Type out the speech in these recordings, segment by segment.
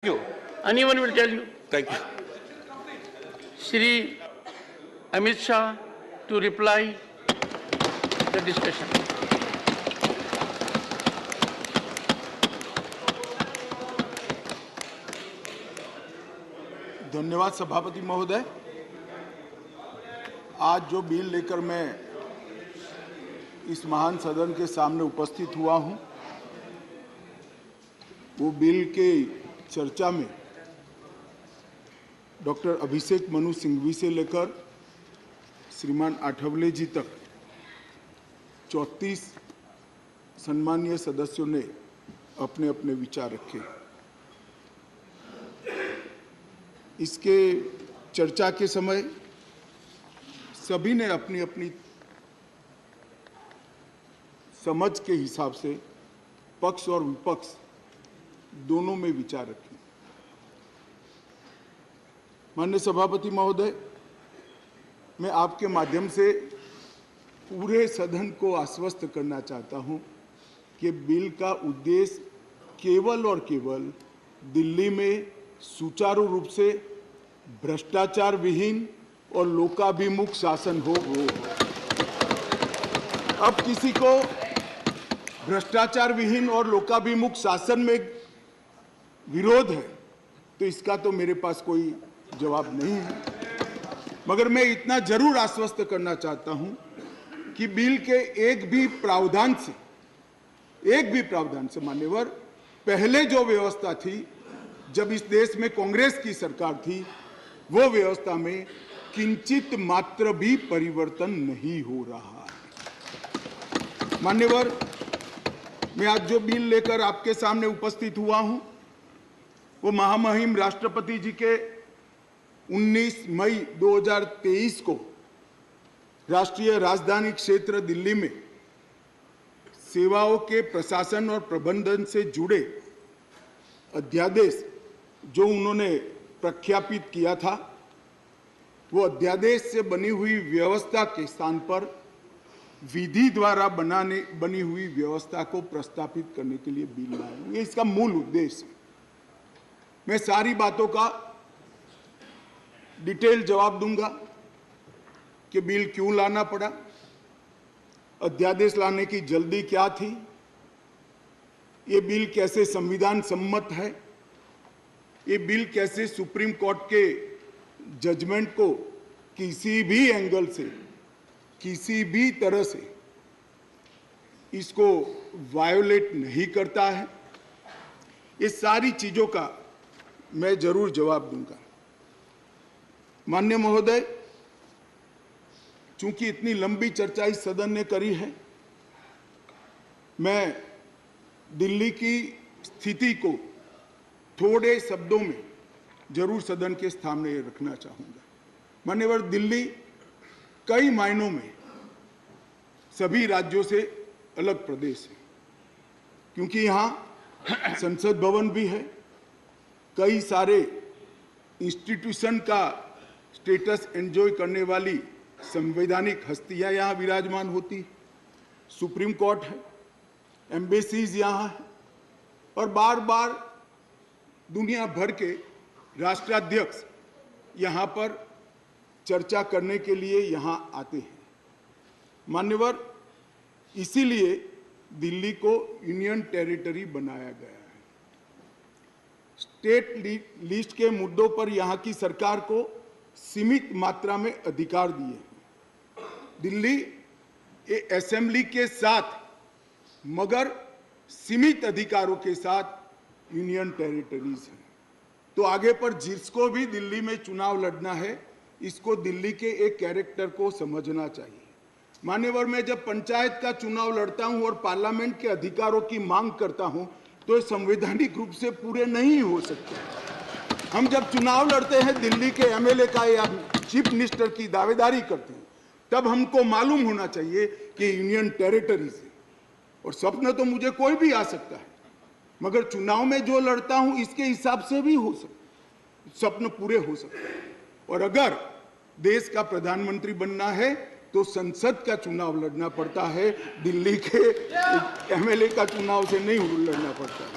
you. Anyone will tell you. Thank you. Shri Amit Shah to reply the discussion. धन्यवाद सभापति महोदय। आज जो बिल लेकर मैं इस महान सदन के सामने उपस्थित हुआ हूं, वो बिल के चर्चा में डॉक्टर अभिषेक मनु सिंघवी से लेकर श्रीमान आठवले जी तक 34 सम्मानीय सदस्यों ने अपने अपने विचार रखे। इसके चर्चा के समय सभी ने अपनी अपनी समझ के हिसाब से पक्ष और विपक्ष दोनों में विचार रखे। माननीय सभापति महोदय, मैं आपके माध्यम से पूरे सदन को आश्वस्त करना चाहता हूं कि बिल का उद्देश्य केवल और केवल दिल्ली में सुचारू रूप से भ्रष्टाचार विहीन और लोकाभिमुख शासन हो। अब किसी को भ्रष्टाचार विहीन और लोकाभिमुख शासन में विरोध है तो इसका तो मेरे पास कोई जवाब नहीं है, मगर मैं इतना जरूर आश्वस्त करना चाहता हूं कि बिल के एक भी प्रावधान से मान्यवर पहले जो व्यवस्था थी जब इस देश में कांग्रेस की सरकार थी, वो व्यवस्था में किंचित मात्र भी परिवर्तन नहीं हो रहा है। मान्यवर, मैं आज जो बिल लेकर आपके सामने उपस्थित हुआ हूं, वो महामहिम राष्ट्रपति जी के 19 मई 2023 को राष्ट्रीय राजधानी क्षेत्र दिल्ली में सेवाओं के प्रशासन और प्रबंधन से जुड़े अध्यादेश जो उन्होंने प्रख्यापित किया था, वो अध्यादेश से बनी हुई व्यवस्था के स्थान पर विधि द्वारा बनी हुई व्यवस्था को प्रस्तावित करने के लिए बिल लाया हूं। ये इसका मूल उद्देश्य है। मैं सारी बातों का डिटेल जवाब दूंगा कि बिल क्यों लाना पड़ा, अध्यादेश लाने की जल्दी क्या थी, ये बिल कैसे संविधान सम्मत है, ये बिल कैसे सुप्रीम कोर्ट के जजमेंट को किसी भी एंगल से, किसी भी तरह से इसको वायोलेट नहीं करता है। ये सारी चीजों का मैं जरूर जवाब दूंगा। माननीय महोदय, चूंकि इतनी लंबी चर्चा इस सदन ने करी है, मैं दिल्ली की स्थिति को थोड़े शब्दों में जरूर सदन के सामने रखना चाहूंगा। मान्यवर, दिल्ली कई मायनों में सभी राज्यों से अलग प्रदेश है, क्योंकि यहाँ संसद भवन भी है, कई सारे इंस्टीट्यूशन का स्टेटस एंजॉय करने वाली संवैधानिक हस्तियां यहाँ विराजमान होती, सुप्रीम कोर्ट है, एम्बेसीज यहाँ है, और बार बार दुनिया भर के राष्ट्राध्यक्ष यहाँ पर चर्चा करने के लिए यहाँ आते हैं। मान्यवर, इसीलिए दिल्ली को यूनियन टेरिटरी बनाया गया है। स्टेट लिस्ट के मुद्दों पर यहाँ की सरकार को सीमित मात्रा में अधिकार दिए हैं। दिल्ली असेंबली के साथ मगर सीमित अधिकारों के साथ यूनियन टेरिटरीज है। तो आगे पर जिसको भी दिल्ली में चुनाव लड़ना है, इसको दिल्ली के एक कैरेक्टर को समझना चाहिए। मान्यवर, मैं जब पंचायत का चुनाव लड़ता हूं और पार्लियामेंट के अधिकारों की मांग करता हूं, तो ये संवैधानिक रूप से पूरे नहीं हो सकते। हम जब चुनाव लड़ते हैं, दिल्ली के एमएलए का या चीफ मिनिस्टर की दावेदारी करते हैं, तब हमको मालूम होना चाहिए कि यूनियन टेरिटरीज है। और सपना तो मुझे कोई भी आ सकता है, मगर चुनाव में जो लड़ता हूं इसके हिसाब से भी हो सकता, सपने पूरे हो सकते हैं। और अगर देश का प्रधानमंत्री बनना है तो संसद का चुनाव लड़ना पड़ता है, दिल्ली के एमएलए का चुनाव से नहीं लड़ना पड़ता है।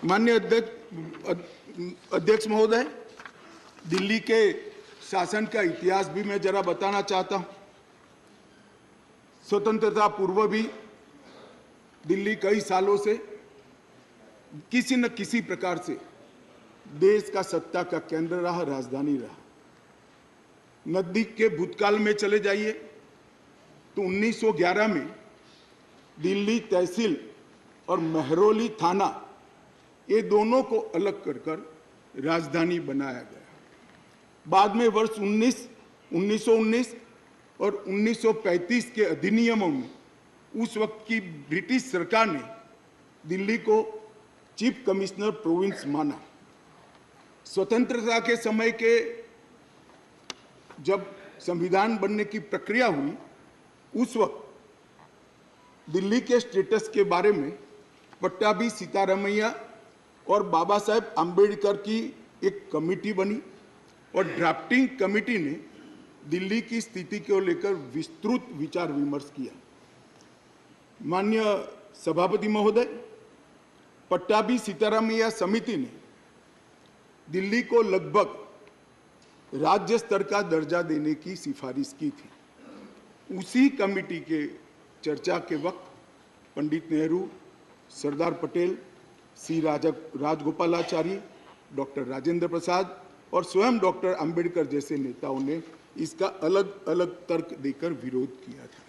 माननीय अध्यक्ष अध्यक्ष महोदय, दिल्ली के शासन का इतिहास भी मैं जरा बताना चाहता हूं। स्वतंत्रता पूर्व भी दिल्ली कई सालों से किसी न किसी प्रकार से देश का सत्ता का केंद्र रहा, राजधानी रहा। नजदीक के भूतकाल में चले जाइए तो 1911 में दिल्ली तहसील और महरौली थाना, ये दोनों को अलग कर राजधानी बनाया गया। बाद में वर्ष 1919 और 1935 के अधिनियमों में उस वक्त की ब्रिटिश सरकार ने दिल्ली को चीफ कमिश्नर प्रोविंस माना। स्वतंत्रता के समय के जब संविधान बनने की प्रक्रिया हुई, उस वक्त दिल्ली के स्टेटस के बारे में पट्टाभी सीतारामैया और बाबा साहेब आम्बेडकर की एक कमेटी बनी और ड्राफ्टिंग कमेटी ने दिल्ली की स्थिति को लेकर विस्तृत विचार विमर्श किया। माननीय सभापति महोदय, पट्टाभी सीतारामैया समिति ने दिल्ली को लगभग राज्य स्तर का दर्जा देने की सिफारिश की थी। उसी कमेटी के चर्चा के वक्त पंडित नेहरू, सरदार पटेल, सी राजगोपालाचारी, डॉक्टर राजेंद्र प्रसाद और स्वयं डॉक्टर अंबेडकर जैसे नेताओं ने इसका अलग अलग तर्क देकर विरोध किया था।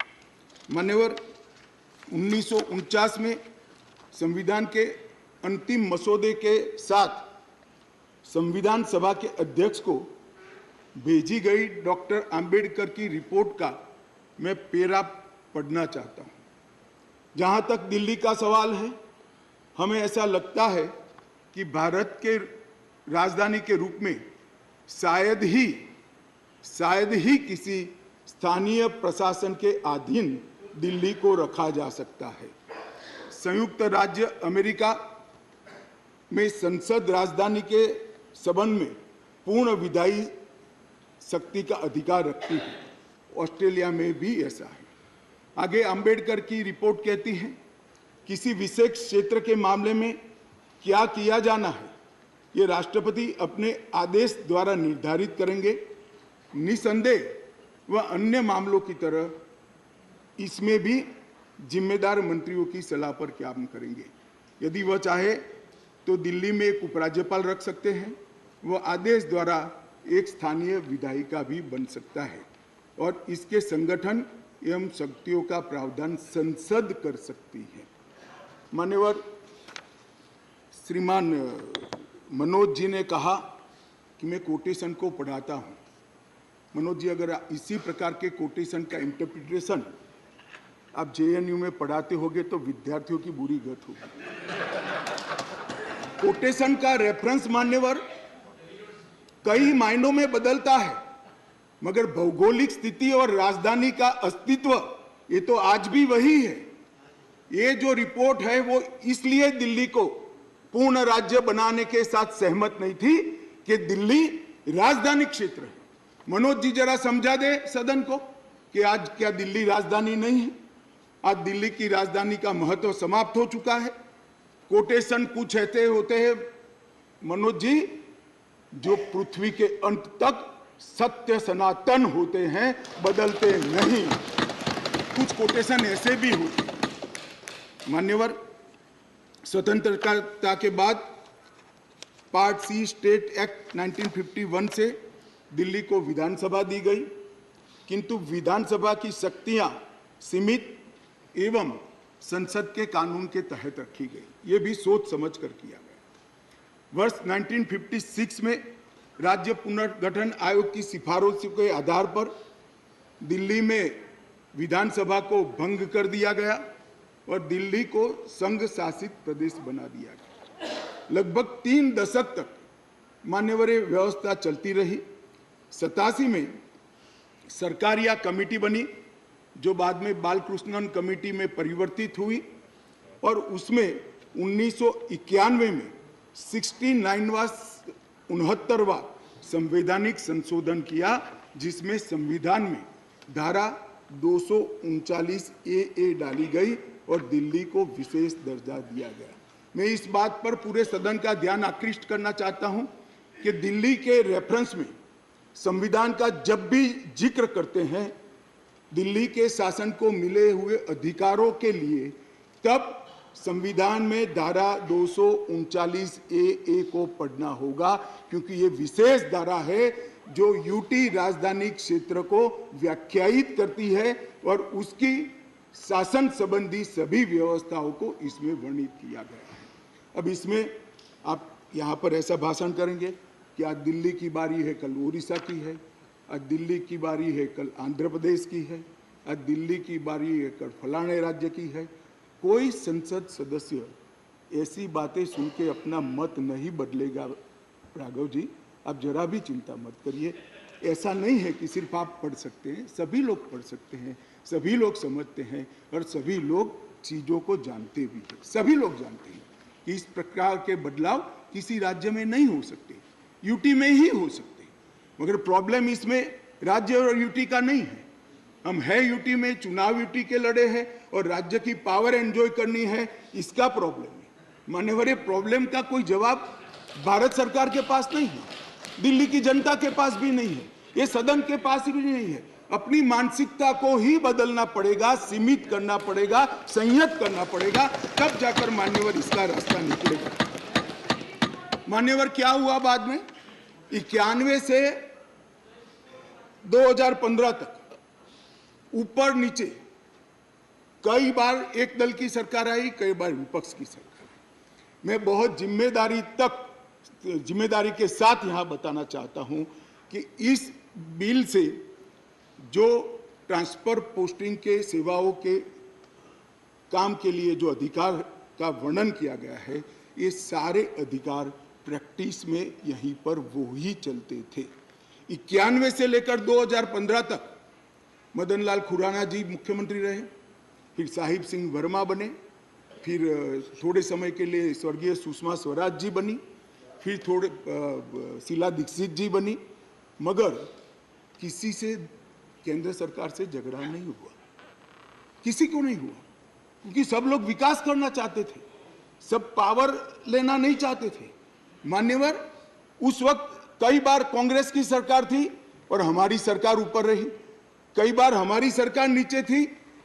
मान्यवर, 1949 में संविधान के अंतिम मसौदे के साथ संविधान सभा के अध्यक्ष को भेजी गई डॉक्टर अंबेडकर की रिपोर्ट का मैं पेरा पढ़ना चाहता हूं। जहां तक दिल्ली का सवाल है, हमें ऐसा लगता है कि भारत के राजधानी के रूप में शायद ही किसी स्थानीय प्रशासन के अधीन दिल्ली को रखा जा सकता है। संयुक्त राज्य अमेरिका में संसद राजधानी के संबंध में पूर्ण विधायी शक्ति का अधिकार रखती है। ऑस्ट्रेलिया में भी ऐसा है। आगे अंबेडकर की रिपोर्ट कहती है, किसी विशेष क्षेत्र के मामले में क्या किया जाना है, ये राष्ट्रपति अपने आदेश द्वारा निर्धारित करेंगे। निसंदेह वह अन्य मामलों की तरह इसमें भी जिम्मेदार मंत्रियों की सलाह पर काम करेंगे। यदि वह चाहे तो दिल्ली में एक उपराज्यपाल रख सकते हैं। वह आदेश द्वारा एक स्थानीय विधायिका भी बन सकता है और इसके संगठन एवं शक्तियों का प्रावधान संसद कर सकती है। मान्यवर, श्रीमान मनोज जी ने कहा कि मैं कोटेशन को पढ़ाता हूं। मनोज जी, अगर इसी प्रकार के कोटेशन का इंटरप्रिटेशन आप जेएनयू में पढ़ाते होगे तो विद्यार्थियों की बुरी गत होगी। कोटेशन का रेफरेंस मान्यवर कई मायनों में बदलता है, मगर भौगोलिक स्थिति और राजधानी का अस्तित्व ये तो आज भी वही है। ये जो रिपोर्ट है वो इसलिए दिल्ली को पूर्ण राज्य बनाने के साथ सहमत नहीं थी कि दिल्ली राजधानी क्षेत्र है। मनोज जी जरा समझा दे सदन को कि आज क्या दिल्ली राजधानी नहीं है? आज दिल्ली की राजधानी का महत्व समाप्त हो चुका है। कोटेशन कुछ ऐसे होते हैं मनोज जी, जो पृथ्वी के अंत तक सत्य सनातन होते हैं, बदलते नहीं। कुछ कोटेशन ऐसे भी होते हैं। मान्यवर, स्वतंत्रता के बाद पार्ट सी स्टेट एक्ट 1951 से दिल्ली को विधानसभा दी गई, किंतु विधानसभा की शक्तियां सीमित एवं संसद के कानून के तहत रखी गई। ये भी सोच समझ कर किया गया। वर्ष 1956 में राज्य पुनर्गठन आयोग की सिफारिशों के आधार पर दिल्ली में विधानसभा को भंग कर दिया गया और दिल्ली को संघ शासित प्रदेश बना दिया गया। लगभग 3 दशक तक मान्यवर व्यवस्था चलती रही। 87 में सरकार या कमेटी बनी, जो बाद में बालकृष्णन कमेटी में परिवर्तित हुई और उसमें 1991 में 69वां संवैधानिक संशोधन किया, जिसमें संविधान में धारा 239 ए डाली गई और दिल्ली को विशेष दर्जा दिया गया। मैं इस बात पर पूरे सदन का ध्यान आकृष्ट करना चाहता हूं कि दिल्ली के रेफरेंस में संविधान का जब भी जिक्र करते हैं दिल्ली के शासन को मिले हुए अधिकारों के लिए, तब संविधान में धारा 239 ए को पढ़ना होगा, क्योंकि ये विशेष धारा है जो यूटी राजधानी क्षेत्र को व्याख्यायित करती है और उसकी शासन संबंधी सभी व्यवस्थाओं को इसमें वर्णित किया गया है। अब इसमें आप यहाँ पर ऐसा भाषण करेंगे कि आज दिल्ली की बारी है, कल उड़ीसा की है, आज दिल्ली की बारी है, कल आंध्र प्रदेश की है, आज दिल्ली की बारी है, कल फलाने राज्य की है। कोई संसद सदस्य ऐसी बातें सुन के अपना मत नहीं बदलेगा। राघव जी, आप जरा भी चिंता मत करिए। ऐसा नहीं है कि सिर्फ आप पढ़ सकते हैं, सभी लोग पढ़ सकते हैं, सभी लोग समझते हैं और सभी लोग चीज़ों को जानते भी हैं। सभी लोग जानते हैं कि इस प्रकार के बदलाव किसी राज्य में नहीं हो सकते, यूटी में ही हो सकते। मगर प्रॉब्लम इसमें राज्य और यूटी का नहीं है। हम है यूटी में, चुनाव यूटी के लड़े हैं और राज्य की पावर एंजॉय करनी है, इसका प्रॉब्लम है। मान्यवर, प्रॉब्लम का कोई जवाब भारत सरकार के पास नहीं है, दिल्ली की जनता के पास भी नहीं है, ये सदन के पास भी नहीं है। अपनी मानसिकता को ही बदलना पड़ेगा, सीमित करना पड़ेगा, संयत करना पड़ेगा, तब जाकर मान्यवर इसका रास्ता निकलेगा। मान्यवर, क्या हुआ बाद में? 91 से 2015 तक ऊपर नीचे कई बार एक दल की सरकार आई, कई बार विपक्ष की सरकार आई। मैं बहुत जिम्मेदारी के साथ यहां बताना चाहता हूं कि इस बिल से जो ट्रांसफर पोस्टिंग के सेवाओं के काम के लिए जो अधिकार का वर्णन किया गया है, ये सारे अधिकार प्रैक्टिस में यहीं पर वो ही चलते थे। 91 से लेकर 2015 तक मदनलाल खुराना जी मुख्यमंत्री रहे, फिर साहिब सिंह वर्मा बने, फिर थोड़े समय के लिए स्वर्गीय सुषमा स्वराज जी बनी, फिर थोड़े शीला दीक्षित जी बनी, मगर किसी से केंद्र सरकार से झगड़ा नहीं हुआ, किसी को नहीं हुआ, क्योंकि सब लोग विकास करना चाहते थे, सब पावर लेना नहीं चाहते थे। मान्यवर, उस वक्त कई बार कांग्रेस की सरकार थी और हमारी सरकार ऊपर रही, कई बार हमारी सरकार नीचे थी,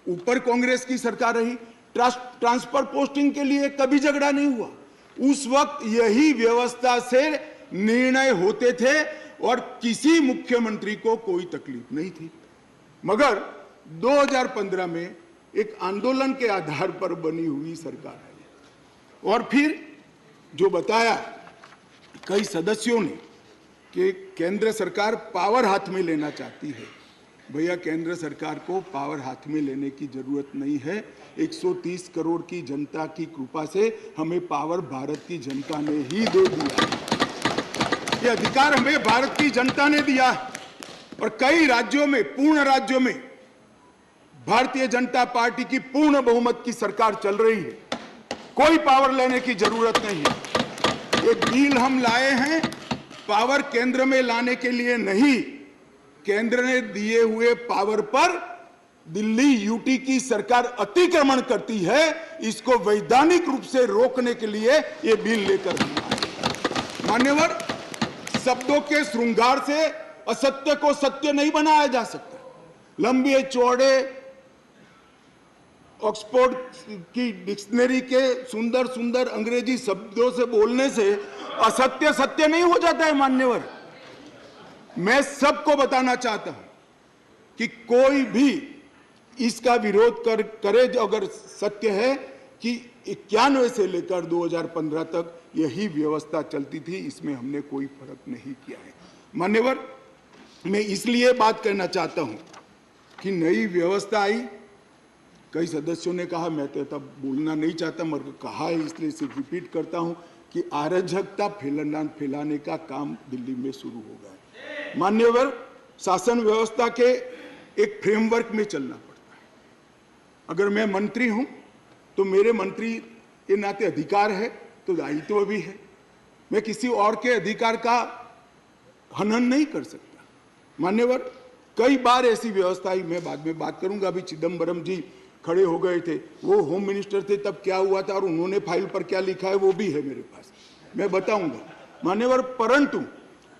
ऊपर कांग्रेस की सरकार रही। ट्रांसफर पोस्टिंग के लिए कभी झगड़ा नहीं हुआ। उस वक्त यही व्यवस्था से निर्णय होते थे और किसी मुख्यमंत्री को कोई तकलीफ नहीं थी। मगर 2015 में एक आंदोलन के आधार पर बनी हुई सरकार है और फिर जो बताया कई सदस्यों ने कि केंद्र सरकार पावर हाथ में लेना चाहती है। भैया, केंद्र सरकार को पावर हाथ में लेने की जरूरत नहीं है। 130 करोड़ की जनता की कृपा से हमें पावर भारत की जनता ने ही दे दिया। ये अधिकार हमें भारत की जनता ने दिया और कई राज्यों में, पूर्ण राज्यों में भारतीय जनता पार्टी की पूर्ण बहुमत की सरकार चल रही है। कोई पावर लेने की जरूरत नहीं है। एक बिल हम लाए हैं पावर केंद्र में लाने के लिए नहीं, केंद्र ने दिए हुए पावर पर दिल्ली यूटी की सरकार अतिक्रमण करती है, इसको वैधानिक रूप से रोकने के लिए ये बिल लेकर आए। मान्यवर, शब्दों के श्रृंगार से असत्य को सत्य नहीं बनाया जा सकता। लंबे चौड़े ऑक्सफोर्ड की डिक्शनरी के सुंदर सुंदर अंग्रेजी शब्दों से बोलने से असत्य सत्य नहीं हो जाता है। मान्यवर, मैं सबको बताना चाहता हूं कि कोई भी इसका विरोध करे अगर सत्य है कि 91 से लेकर 2015 तक यही व्यवस्था चलती थी, इसमें हमने कोई फर्क नहीं किया है। मान्यवर, मैं इसलिए बात करना चाहता हूं कि नई व्यवस्था आई। कई सदस्यों ने कहा, मैं तो तब बोलना नहीं चाहता मगर कहा है इसलिए सिर्फ रिपीट करता हूं कि अराजकता फैलाने का काम दिल्ली में शुरू हो गया है। मान्यवर, शासन व्यवस्था के एक फ्रेमवर्क में चलना पड़ता है। अगर मैं मंत्री हूं तो मेरे मंत्री के नाते अधिकार है तो दायित्व भी है। मैं किसी और के अधिकार का हनन नहीं कर सकता। मान्यवर, कई बार ऐसी व्यवस्था, मैं बाद में बात करूंगा, अभी चिदम्बरम जी खड़े हो गए थे, वो होम मिनिस्टर थे, तब क्या हुआ था और उन्होंने फाइल पर क्या लिखा है वो भी है मेरे पास, मैं बताऊंगा मान्यवर। परंतु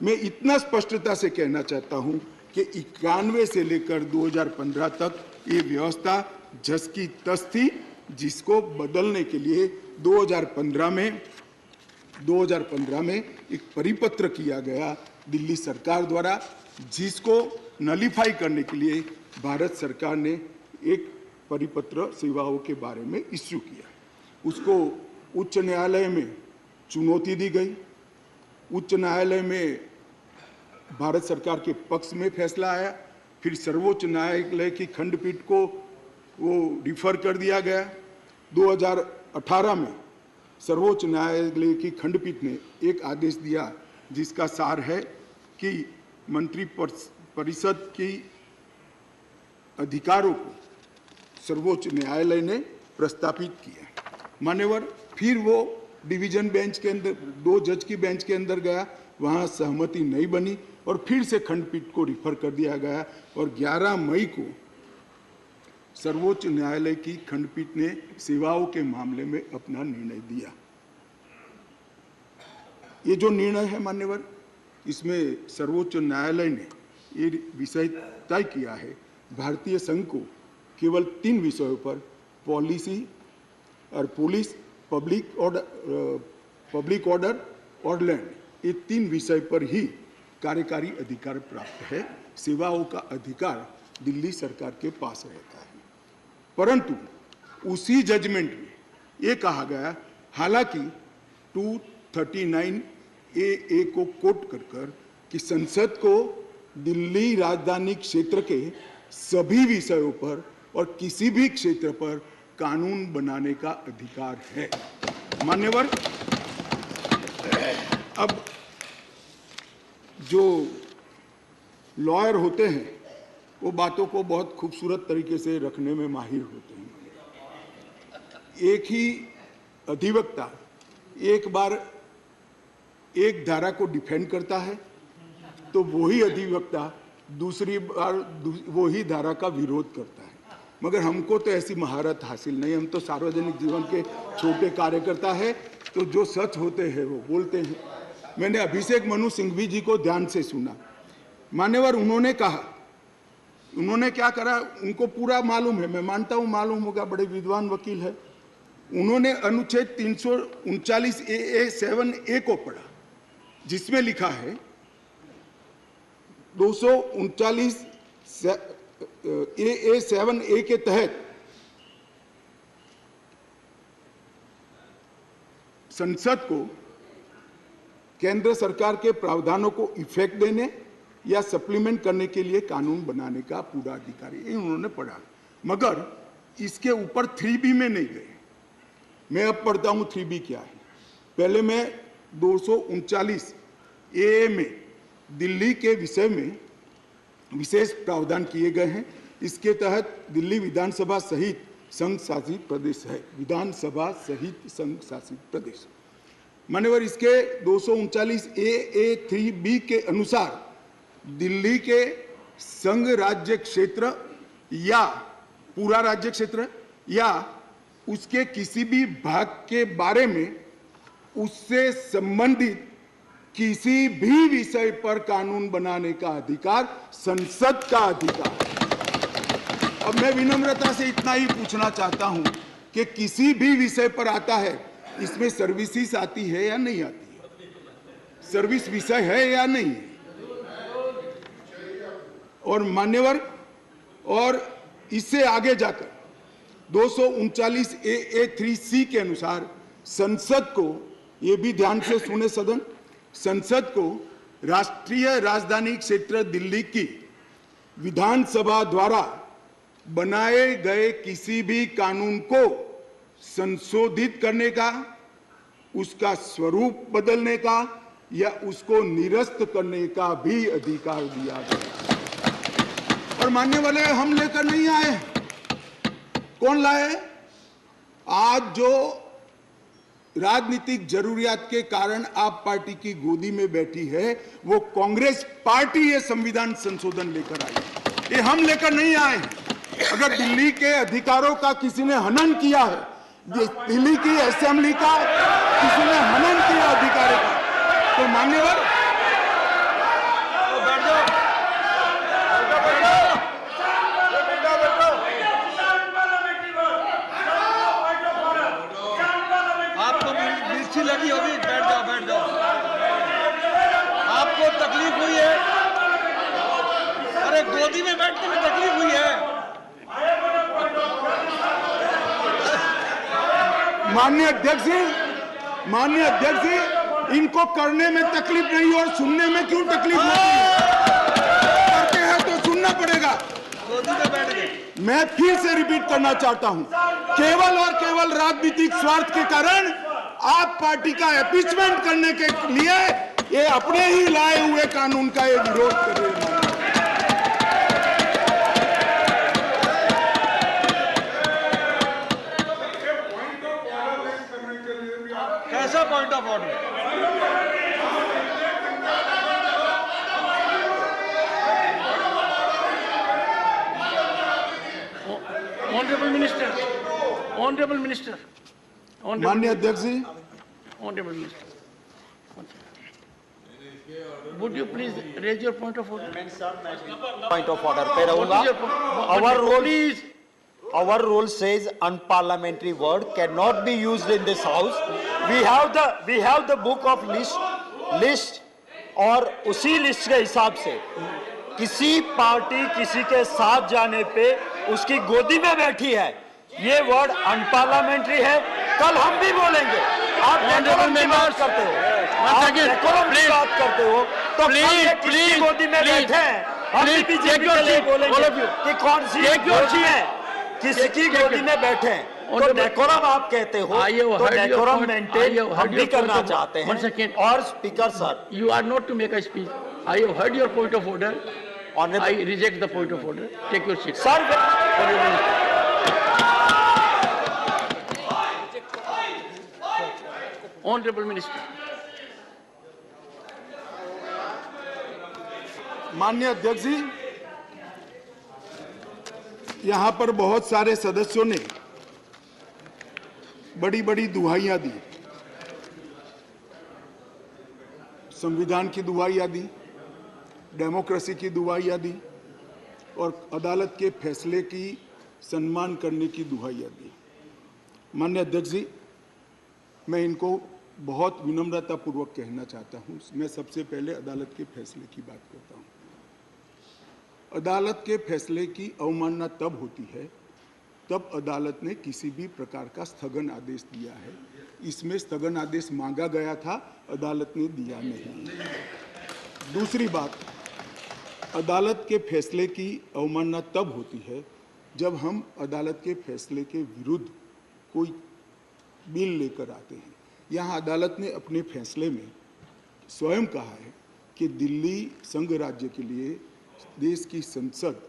मैं इतना स्पष्टता से कहना चाहता हूं कि 91 से लेकर 2015 तक ये व्यवस्था जस की तस थी, जिसको बदलने के लिए 2015 में एक परिपत्र किया गया दिल्ली सरकार द्वारा, जिसको नलीफाई करने के लिए भारत सरकार ने एक परिपत्र सेवाओं के बारे में इश्यू किया। उसको उच्च न्यायालय में चुनौती दी गई, उच्च न्यायालय में भारत सरकार के पक्ष में फैसला आया, फिर सर्वोच्च न्यायालय की खंडपीठ को वो रिफर कर दिया गया। 2018 में सर्वोच्च न्यायालय की खंडपीठ ने एक आदेश दिया जिसका सार है कि मंत्री परिषद की अधिकारों को सर्वोच्च न्यायालय ने प्रस्तावित किया। मान्यवर, फिर वो डिवीजन बेंच के अंदर 2 जज की बेंच के अंदर गया, वहां सहमति नहीं बनी और फिर से खंडपीठ को रिफर कर दिया गया और 11 मई को सर्वोच्च न्यायालय की खंडपीठ ने सेवाओं के मामले में अपना निर्णय दिया। ये जो निर्णय है मान्यवर, इसमें सर्वोच्च न्यायालय ने ये विषय तय किया है, भारतीय संघ को केवल 3 विषयों पर पॉलिसी और पुलिस, पब्लिक ऑर्डर और लैंड, ये 3 विषय पर ही कार्यकारी अधिकार प्राप्त है। सेवाओं का अधिकार दिल्ली सरकार के पास रहता है। परंतु उसी जजमेंट में ये कहा गया, हालांकि 239A को कोट कर कि संसद को दिल्ली राजधानी क्षेत्र के सभी विषयों पर और किसी भी क्षेत्र पर कानून बनाने का अधिकार है। मान्यवर, अब जो लॉयर होते हैं वो बातों को बहुत खूबसूरत तरीके से रखने में माहिर होते हैं। एक ही अधिवक्ता एक बार एक धारा को डिफेंड करता है तो वही अधिवक्ता दूसरी बार वही धारा का विरोध करता है। मगर हमको तो ऐसी महारत हासिल नहीं, हम तो सार्वजनिक जीवन के छोटे कार्यकर्ता है, तो जो सच होते हैं वो बोलते हैं। मैंने अभिषेक मनु सिंघवी जी को ध्यान से सुना। मान्यवर, उन्होंने कहा, उन्होंने क्या करा उनको पूरा मालूम है, मैं मानता हूं मालूम होगा, बड़े विद्वान वकील है। उन्होंने अनुच्छेद 339A7A को पढ़ा, जिसमें लिखा है 239AA7A के तहत संसद को केंद्र सरकार के प्रावधानों को इफेक्ट देने या सप्लीमेंट करने के लिए कानून बनाने का पूरा अधिकार है। उन्होंने पढ़ा, मगर इसके ऊपर 3B में नहीं गए। मैं अब पढ़ता हूं 3B क्या है। पहले मैं 239A में दिल्ली के विषय में विशेष प्रावधान किए गए हैं। इसके तहत दिल्ली विधानसभा सहित संघ शासित प्रदेश है, विधानसभा सहित संघ शासित प्रदेश। मान्यवर, इसके 239AA3B के अनुसार दिल्ली के संघ राज्य क्षेत्र या पूरा राज्य क्षेत्र या उसके किसी भी भाग के बारे में उससे संबंधित किसी भी विषय पर कानून बनाने का अधिकार संसद का अधिकार। अब मैं विनम्रता से इतना ही पूछना चाहता हूं कि किसी भी विषय पर आता है, इसमें सर्विसेज आती है या नहीं आती है, सर्विस विषय है या नहीं है। और मान्यवर, और इससे आगे जाकर 239AA3C के अनुसार संसद को, ये भी ध्यान से सुने सदन, संसद को राष्ट्रीय राजधानी क्षेत्र दिल्ली की विधानसभा द्वारा बनाए गए किसी भी कानून को संशोधित करने का, उसका स्वरूप बदलने का या उसको निरस्त करने का भी अधिकार दिया गया। और मानने वाले हम लेकर नहीं आए, कौन लाए? आज जो राजनीतिक जरूरियात के कारण आप पार्टी की गोदी में बैठी है, वो कांग्रेस पार्टी ये संविधान संशोधन लेकर आई। ये हम लेकर नहीं आए। अगर दिल्ली के अधिकारों का किसी ने हनन किया है, दिल्ली की असेंबली का किसी ने हनन किया अधिकारों का, तो मान्यवर लगी होगी, बैठ जाओ बैठ जाओ। आपको तकलीफ हुई है? अरे गोदी में बैठने में तकलीफ हुई है? माननीय अध्यक्ष जी, इनको करने में तकलीफ नहीं और सुनने में क्यों तकलीफ होती है? करते हैं तो सुनना पड़ेगा। गोदी में बैठ गए। मैं फिर से रिपीट करना चाहता हूं, केवल और केवल राजनीतिक स्वार्थ के कारण आप पार्टी का एपीचमेंट करने के लिए ये अपने ही लाए हुए कानून का ये विरोध कर रहे हैं। कैसा point of order? Honorable Minister. माननीय अध्यक्ष जी, Honorable Minister. Would you please raise your point of order? Point of order पे What रहूंगा। is your point? Our rule says unparliamentary word cannot be used in this house. We have the book of list और उसी list के हिसाब से किसी party किसी के साथ जाने पे उसकी गोदी में बैठी है, ये वर्ड अनपार्लियामेंट्री है। कल हम भी बोलेंगे। आप डेकोरम की बात करते हो, आप डेकोरम की बात करते हो, तो किसकी गोदी में बैठे हैं हम भी बीजेपी के लिए बोलेंगे कि कौन सी गोदी है, किसकी गोदी में बैठे हैं। तो डेकोरम आप कहते हो, तो डेकोरम मेंटेन हम भी करना चाहते हैं। और speaker sir, You are not to make a speech. I have heard your point of order. I reject the point of order. Take your seat. Sir Honorable Minister. माननीय अध्यक्ष जी, यहां पर बहुत सारे सदस्यों ने बड़ी बड़ी दुहाइयां दी, संविधान की दुहाइयां दी, डेमोक्रेसी की दुहाइयां दी और अदालत के फैसले की सम्मान करने की दुहाइयां दी। माननीय अध्यक्ष जी, मैं इनको बहुत विनम्रता पूर्वक कहना चाहता हूं। मैं सबसे पहले अदालत के फैसले की बात करता हूं। अदालत के फैसले की अवमानना तब होती है तब अदालत ने किसी भी प्रकार का स्थगन आदेश दिया है। इसमें स्थगन आदेश मांगा गया था, अदालत ने दिया नहीं। दूसरी बात, अदालत के फैसले की अवमानना तब होती है जब हम अदालत के फैसले के विरुद्ध कोई बिल लेकर आते हैं। यहाँ अदालत ने अपने फैसले में स्वयं कहा है कि दिल्ली संघ राज्य के लिए देश की संसद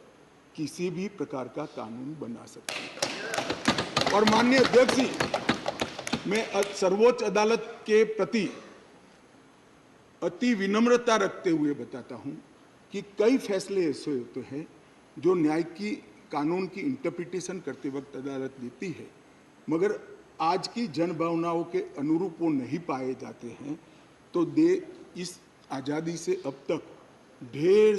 किसी भी प्रकार का कानून बना सकती है। और माननीय अध्यक्ष जी, मैं सर्वोच्च अदालत के प्रति अति विनम्रता रखते हुए बताता हूं कि कई फैसले ऐसे होते हैं जो न्याय की कानून की इंटरप्रिटेशन करते वक्त अदालत देती है, मगर आज की जनभावनाओं के अनुरूप वो नहीं पाए जाते हैं। तो इस आज़ादी से अब तक ढेर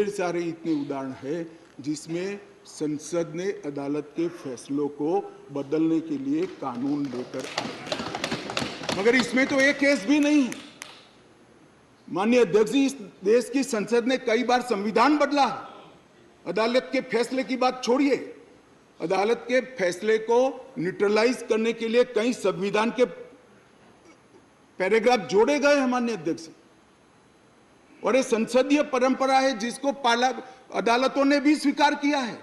सारे इतने उदाहरण हैं जिसमें संसद ने अदालत के फैसलों को बदलने के लिए कानून लेकर आए, मगर इसमें तो एक केस भी नहीं है। माननीय अध्यक्ष जी, इस देश की संसद ने कई बार संविधान बदला है। अदालत के फैसले की बात छोड़िए, अदालत के फैसले को न्यूट्रलाइज करने के लिए कई संविधान के पैराग्राफ जोड़े गए हैं माननीय अध्यक्ष। और ये संसदीय परंपरा है जिसको अदालतों ने भी स्वीकार किया है।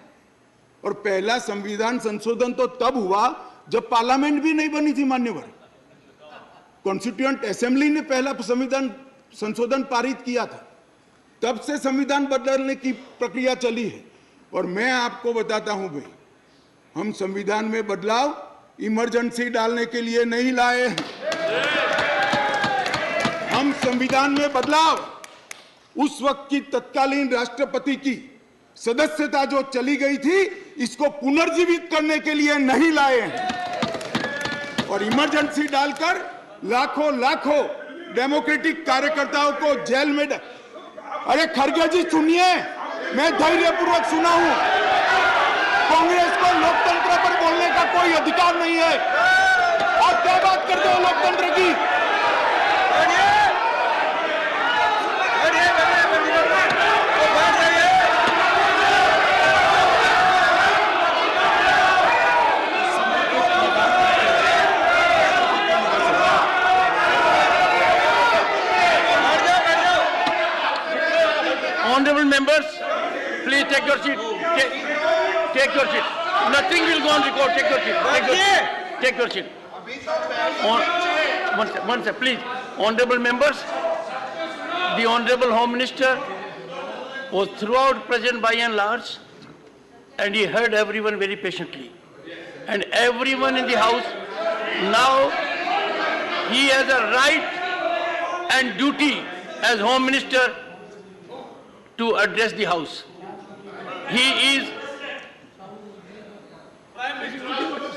और पहला संविधान संशोधन तो तब हुआ जब पार्लियामेंट भी नहीं बनी थी मान्यवर। कॉन्स्टिट्यूएंट असेंबली ने पहला संविधान संशोधन पारित किया था, तब से संविधान बदलने की प्रक्रिया चली है। और मैं आपको बताता हूं भाई, हम संविधान में बदलाव इमरजेंसी डालने के लिए नहीं लाए हैं। हम संविधान में बदलाव उस वक्त की तत्कालीन राष्ट्रपति की सदस्यता जो चली गई थी इसको पुनर्जीवित करने के लिए नहीं लाए हैं और इमरजेंसी डालकर लाखों लाखों डेमोक्रेटिक कार्यकर्ताओं को जेल में अरे खड़गे जी सुनिए, मैं धैर्यपूर्वक सुना हूं। कांग्रेस को लोकतंत्र पर बोलने का कोई अधिकार नहीं है। आप क्या बात करते हो लोकतंत्र की? Honorable members, please take your seat. Take your seat. Nothing will go on record. Take your seat. Take your seat. One second, please. Honorable members, the Honorable Home Minister was throughout present by and large, and he heard everyone very patiently. And everyone in the House, now he has a right and duty as Home Minister to address the House. He is...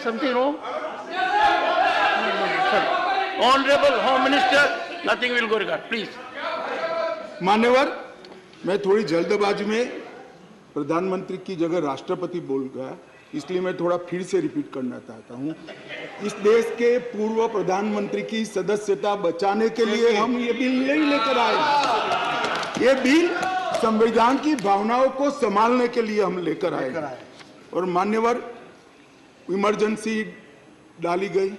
Something wrong? Honorable Home Minister, nothing will go regard. Please. मान्यवर, मैं थोड़ी जल्दबाजी में प्रधानमंत्री की जगह राष्ट्रपति बोल गया, इसलिए मैं थोड़ा फिर से रिपीट करना चाहता हूं। इस देश के पूर्व प्रधानमंत्री की सदस्यता बचाने के लिए हम ये बिल नहीं लेकर आए। ये बिल संविधान की भावनाओं को संभालने के लिए हम लेकर आए। और मान्यवर, इमरजेंसी डाली गई,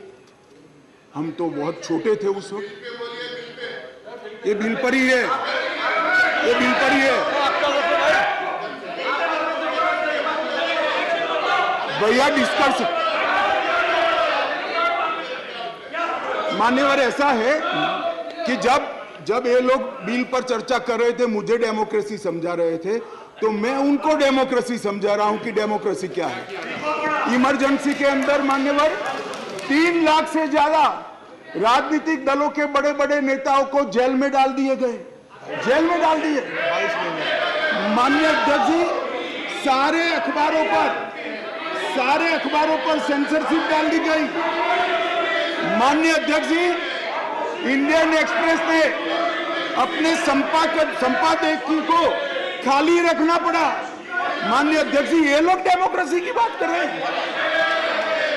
हम तो बहुत छोटे थे उस वक्त। ये बिल पर ही है, ये बिल पर ही है। भैया डिस्कस, मान्यवर ऐसा है कि जब ये लोग बिल पर चर्चा कर रहे थे, मुझे डेमोक्रेसी समझा रहे थे, तो मैं उनको डेमोक्रेसी समझा रहा हूं कि डेमोक्रेसी क्या है। इमरजेंसी के अंदर मान्यवर 3 लाख से ज्यादा राजनीतिक दलों के बड़े बड़े नेताओं को जेल में डाल दिए गए, जेल में डाल दिए। माननीय अध्यक्ष जी, सारे अखबारों पर सेंसरशिप डाल दी गई। माननीय अध्यक्ष जी, इंडियन एक्सप्रेस ने अपने संपादकीय को खाली रखना पड़ा। माननीय अध्यक्ष जी, ये लोग डेमोक्रेसी की बात कर रहे हैं,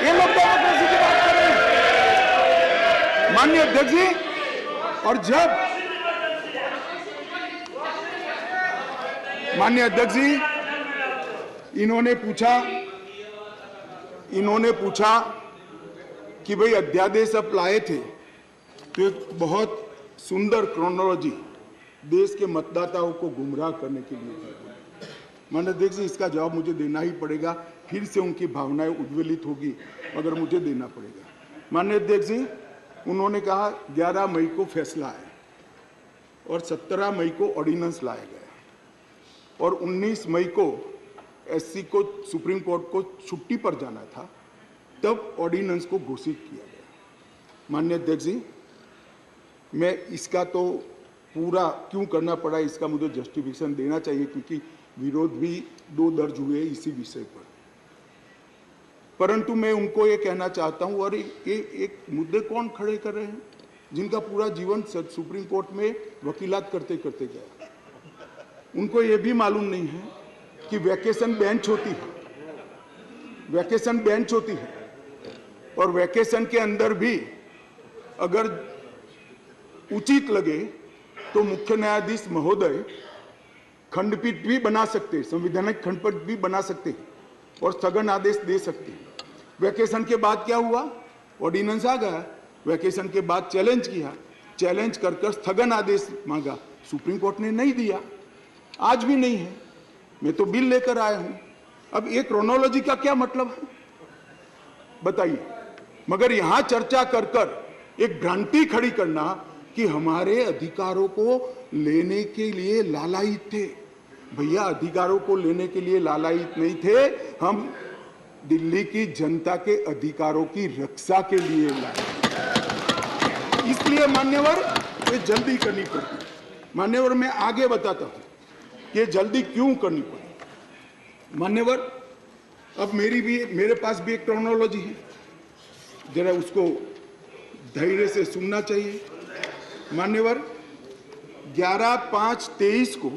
ये लोग डेमोक्रेसी की बात कर रहे हैं। माननीय अध्यक्ष जी, और जब माननीय अध्यक्ष जी इन्होंने पूछा कि भाई अध्यादेश आप लाए थे, तो एक बहुत सुंदर क्रोनोलॉजी देश के मतदाताओं को गुमराह करने के लिए। माननीय अध्यक्ष जी, इसका जवाब मुझे देना ही पड़ेगा, फिर से उनकी भावनाएं उद्वेलित होगी मगर मुझे देना पड़ेगा। माननीय अध्यक्ष जी, उन्होंने कहा 11 मई को फैसला है और 17 मई को ऑर्डिनेंस लाया गया और 19 मई को एससी को सुप्रीम कोर्ट को छुट्टी पर जाना था, तब ऑर्डिनेंस को घोषित किया गया। माननीय अध्यक्ष जी, मैं इसका तो पूरा क्यों करना पड़ा, इसका मुझे जस्टिफिकेशन देना चाहिए, क्योंकि विरोध भी 2 दर्ज हुए इसी विषय पर। परंतु मैं उनको ये कहना चाहता हूँ, और ये एक मुद्दे कौन खड़े कर रहे हैं जिनका पूरा जीवन सुप्रीम कोर्ट में वकीलात करते करते गया। उनको ये भी मालूम नहीं है कि वैकेशन बेंच होती है, वैकेशन बेंच होती है, और वैकेशन के अंदर भी अगर उचित लगे तो मुख्य न्यायाधीश महोदय खंडपीठ भी बना सकते हैं, संवैधानिक खंडपीठ भी बना सकते हैं और स्थगन आदेश दे सकते हैं। वैकेशन के बाद क्या हुआ, ऑर्डिनेंस आ गया, वैकेशन के बाद चैलेंज किया, चैलेंज कर स्थगन आदेश मांगा, सुप्रीम कोर्ट ने नहीं दिया, आज भी नहीं है। मैं तो बिल लेकर आया हूं। अब ये क्रोनोलॉजी का क्या मतलब है बताइए। मगर यहां चर्चा कर एक भ्रांति खड़ी करना कि हमारे अधिकारों को लेने के लिए लालायित थे। भैया, अधिकारों को लेने के लिए लालायित नहीं थे, हम दिल्ली की जनता के अधिकारों की रक्षा के लिए लाए। इसलिए मान्यवर, ये जल्दी करनी पड़ती। मान्यवर, मैं आगे बताता हूं कि जल्दी क्यों करनी पड़ी। मान्यवर, अब मेरे पास भी एक क्रोनोलॉजी है, जरा उसको धैर्य से सुनना चाहिए। मान्यवर, 11/5/23 को